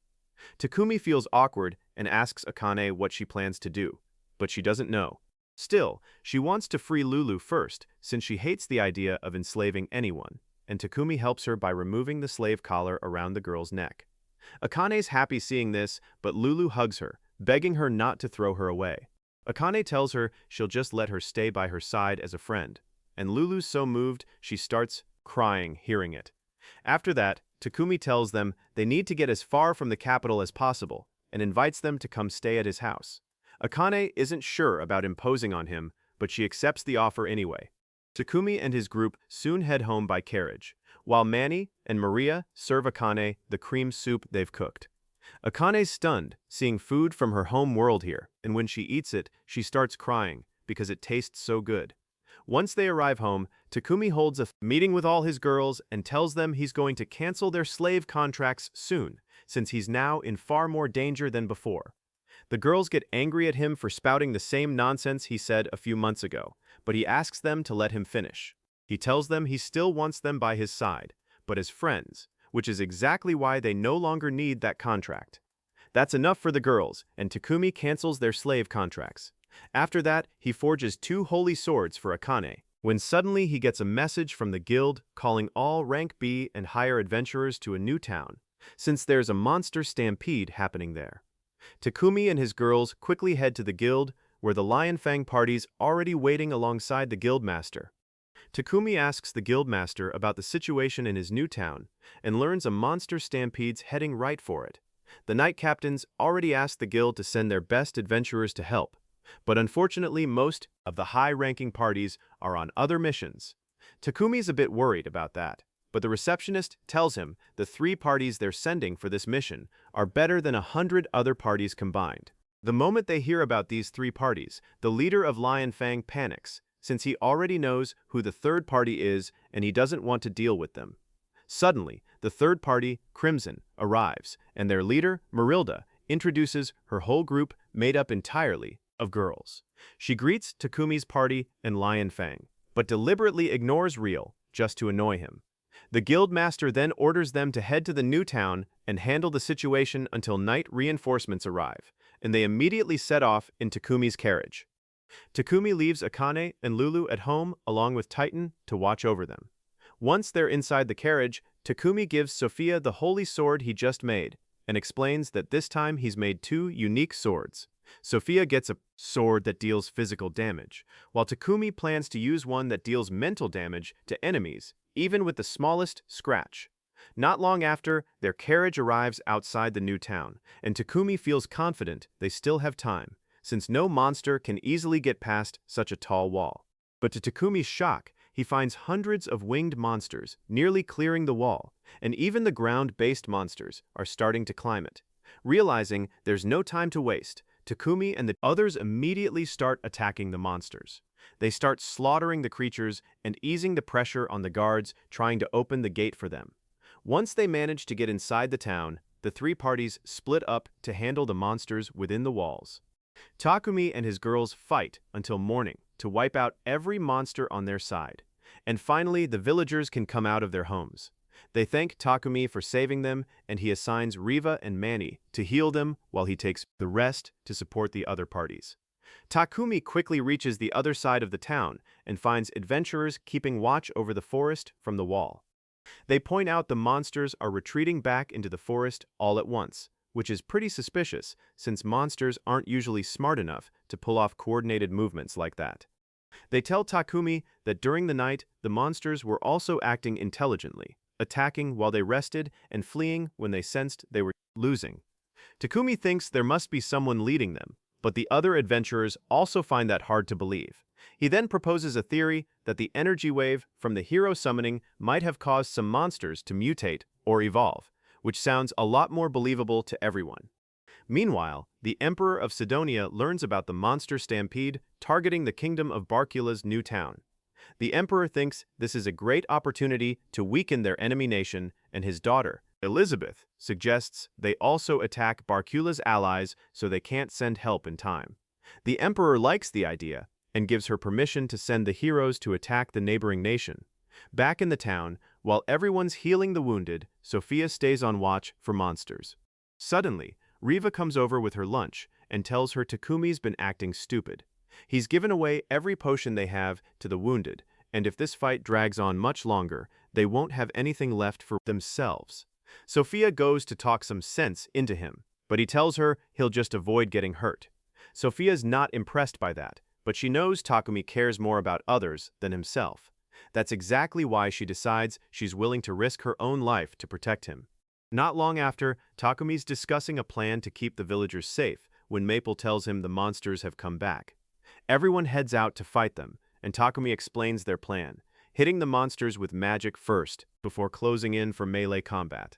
Takumi feels awkward and asks Akane what she plans to do, but she doesn't know. Still, she wants to free Lulu first, since she hates the idea of enslaving anyone, and Takumi helps her by removing the slave collar around the girl's neck. Akane's happy seeing this, but Lulu hugs her, begging her not to throw her away. Akane tells her she'll just let her stay by her side as a friend, and Lulu's so moved she starts crying hearing it. After that, Takumi tells them they need to get as far from the capital as possible and invites them to come stay at his house. Akane isn't sure about imposing on him, but she accepts the offer anyway. Takumi and his group soon head home by carriage, while Manny and Maria serve Akane the cream soup they've cooked. Akane's stunned, seeing food from her home world here, and when she eats it, she starts crying because it tastes so good. Once they arrive home, Takumi holds a meeting with all his girls and tells them he's going to cancel their slave contracts soon, since he's now in far more danger than before. The girls get angry at him for spouting the same nonsense he said a few months ago, but he asks them to let him finish. He tells them he still wants them by his side, but as friends, which is exactly why they no longer need that contract. That's enough for the girls, and Takumi cancels their slave contracts. After that, he forges 2 holy swords for Akane, when suddenly he gets a message from the guild calling all rank B and higher adventurers to a new town, since there's a monster stampede happening there. Takumi and his girls quickly head to the guild, where the Lion Fang party's already waiting alongside the guildmaster. Takumi asks the guildmaster about the situation in his new town, and learns a monster stampede's heading right for it. The knight captains already asked the guild to send their best adventurers to help, but unfortunately most of the high-ranking parties are on other missions. Takumi's a bit worried about that, but the receptionist tells him the 3 parties they're sending for this mission are better than 100 other parties combined. The moment they hear about these 3 parties, the leader of Lion Fang panics, since he already knows who the third party is and he doesn't want to deal with them. Suddenly, the third party, Crimson, arrives, and their leader, Marilda, introduces her whole group made up entirely of girls. She greets Takumi's party and Lion Fang, but deliberately ignores Real, just to annoy him. The guildmaster then orders them to head to the new town and handle the situation until night reinforcements arrive, and they immediately set off in Takumi's carriage. Takumi leaves Akane and Lulu at home along with Titan to watch over them. Once they're inside the carriage, Takumi gives Sophia the holy sword he just made, and explains that this time he's made 2 unique swords. Sophia gets a sword that deals physical damage, while Takumi plans to use one that deals mental damage to enemies, even with the smallest scratch. Not long after, their carriage arrives outside the new town, and Takumi feels confident they still have time, since no monster can easily get past such a tall wall. But to Takumi's shock, he finds hundreds of winged monsters nearly clearing the wall, and even the ground-based monsters are starting to climb it. Realizing there's no time to waste, Takumi and the others immediately start attacking the monsters. They start slaughtering the creatures and easing the pressure on the guards trying to open the gate for them. Once they manage to get inside the town, the 3 parties split up to handle the monsters within the walls. Takumi and his girls fight until morning to wipe out every monster on their side, and finally the villagers can come out of their homes. They thank Takumi for saving them, and he assigns Riva and Manny to heal them while he takes the rest to support the other parties. Takumi quickly reaches the other side of the town and finds adventurers keeping watch over the forest from the wall. They point out the monsters are retreating back into the forest all at once, which is pretty suspicious since monsters aren't usually smart enough to pull off coordinated movements like that. They tell Takumi that during the night, the monsters were also acting intelligently, attacking while they rested and fleeing when they sensed they were losing. Takumi thinks there must be someone leading them, but the other adventurers also find that hard to believe. He then proposes a theory that the energy wave from the hero summoning might have caused some monsters to mutate or evolve, which sounds a lot more believable to everyone. Meanwhile, the Emperor of Sidonia learns about the monster stampede targeting the kingdom of Barcula's new town. The Emperor thinks this is a great opportunity to weaken their enemy nation, and his daughter, Elizabeth, suggests they also attack Barcula's allies so they can't send help in time. The Emperor likes the idea and gives her permission to send the heroes to attack the neighboring nation. Back in the town, while everyone's healing the wounded, Sophia stays on watch for monsters. Suddenly, Riva comes over with her lunch and tells her Takumi's been acting stupid. He's given away every potion they have to the wounded, and if this fight drags on much longer, they won't have anything left for themselves. Sophia goes to talk some sense into him, but he tells her he'll just avoid getting hurt. Sophia's not impressed by that, but she knows Takumi cares more about others than himself. That's exactly why she decides she's willing to risk her own life to protect him. Not long after, Takumi's discussing a plan to keep the villagers safe when Maple tells him the monsters have come back. Everyone heads out to fight them, and Takumi explains their plan, hitting the monsters with magic first before closing in for melee combat.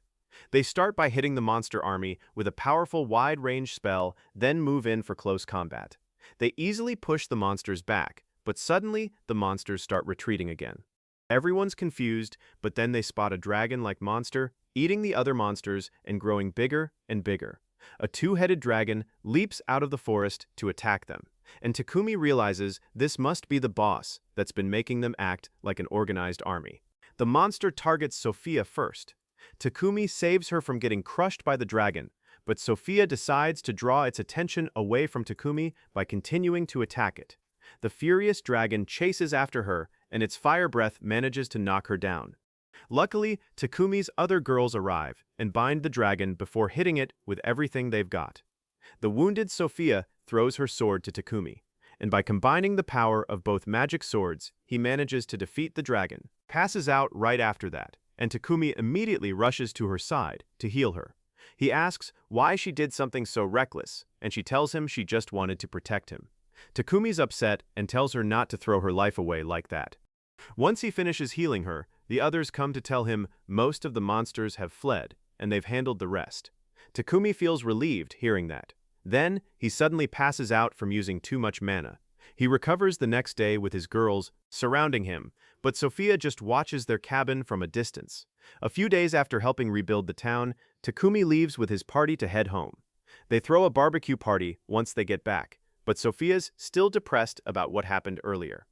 They start by hitting the monster army with a powerful wide-range spell, then move in for close combat. They easily push the monsters back, but suddenly the monsters start retreating again. Everyone's confused, but then they spot a dragon-like monster eating the other monsters and growing bigger and bigger. A two-headed dragon leaps out of the forest to attack them, and Takumi realizes this must be the boss that's been making them act like an organized army. The monster targets Sophia first. Takumi saves her from getting crushed by the dragon, but Sophia decides to draw its attention away from Takumi by continuing to attack it. The furious dragon chases after her, and its fire breath manages to knock her down. Luckily, Takumi's other girls arrive and bind the dragon before hitting it with everything they've got. The wounded Sophia throws her sword to Takumi, and by combining the power of both magic swords, he manages to defeat the dragon, passes out right after that, and Takumi immediately rushes to her side to heal her. He asks why she did something so reckless, and she tells him she just wanted to protect him. Takumi's upset and tells her not to throw her life away like that. Once he finishes healing her, the others come to tell him most of the monsters have fled, and they've handled the rest. Takumi feels relieved hearing that. Then, he suddenly passes out from using too much mana. He recovers the next day with his girls surrounding him, but Sophia just watches their cabin from a distance. A few days after helping rebuild the town, Takumi leaves with his party to head home. They throw a barbecue party once they get back, but Sophia's still depressed about what happened earlier.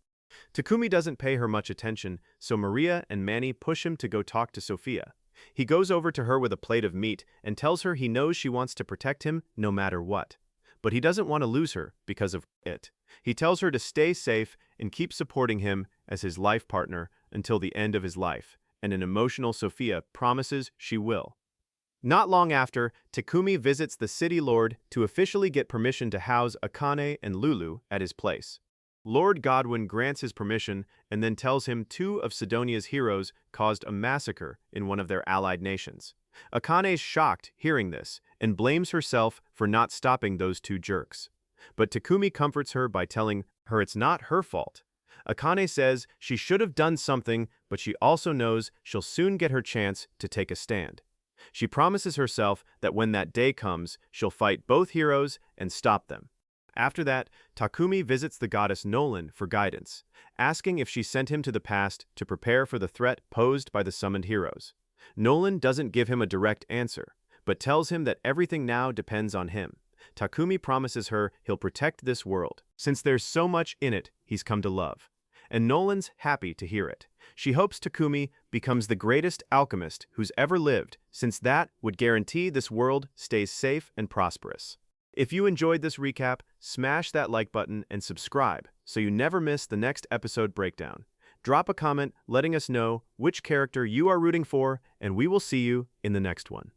Takumi doesn't pay her much attention, so Maria and Manny push him to go talk to Sophia. He goes over to her with a plate of meat and tells her he knows she wants to protect him no matter what. But he doesn't want to lose her because of it. He tells her to stay safe and keep supporting him as his life partner until the end of his life, and an emotional Sophia promises she will. Not long after, Takumi visits the city lord to officially get permission to house Akane and Lulu at his place. Lord Godwin grants his permission and then tells him 2 of Sidonia's heroes caused a massacre in one of their allied nations. Akane's shocked hearing this and blames herself for not stopping those 2 jerks. But Takumi comforts her by telling her it's not her fault. Akane says she should have done something, but she also knows she'll soon get her chance to take a stand. She promises herself that when that day comes, she'll fight both heroes and stop them. After that, Takumi visits the goddess Nolan for guidance, asking if she sent him to the past to prepare for the threat posed by the summoned heroes. Nolan doesn't give him a direct answer, but tells him that everything now depends on him. Takumi promises her he'll protect this world, since there's so much in it he's come to love. And Nolan's happy to hear it. She hopes Takumi becomes the greatest alchemist who's ever lived, since that would guarantee this world stays safe and prosperous. If you enjoyed this recap, smash that like button and subscribe so you never miss the next episode breakdown. Drop a comment letting us know which character you are rooting for, and we will see you in the next one.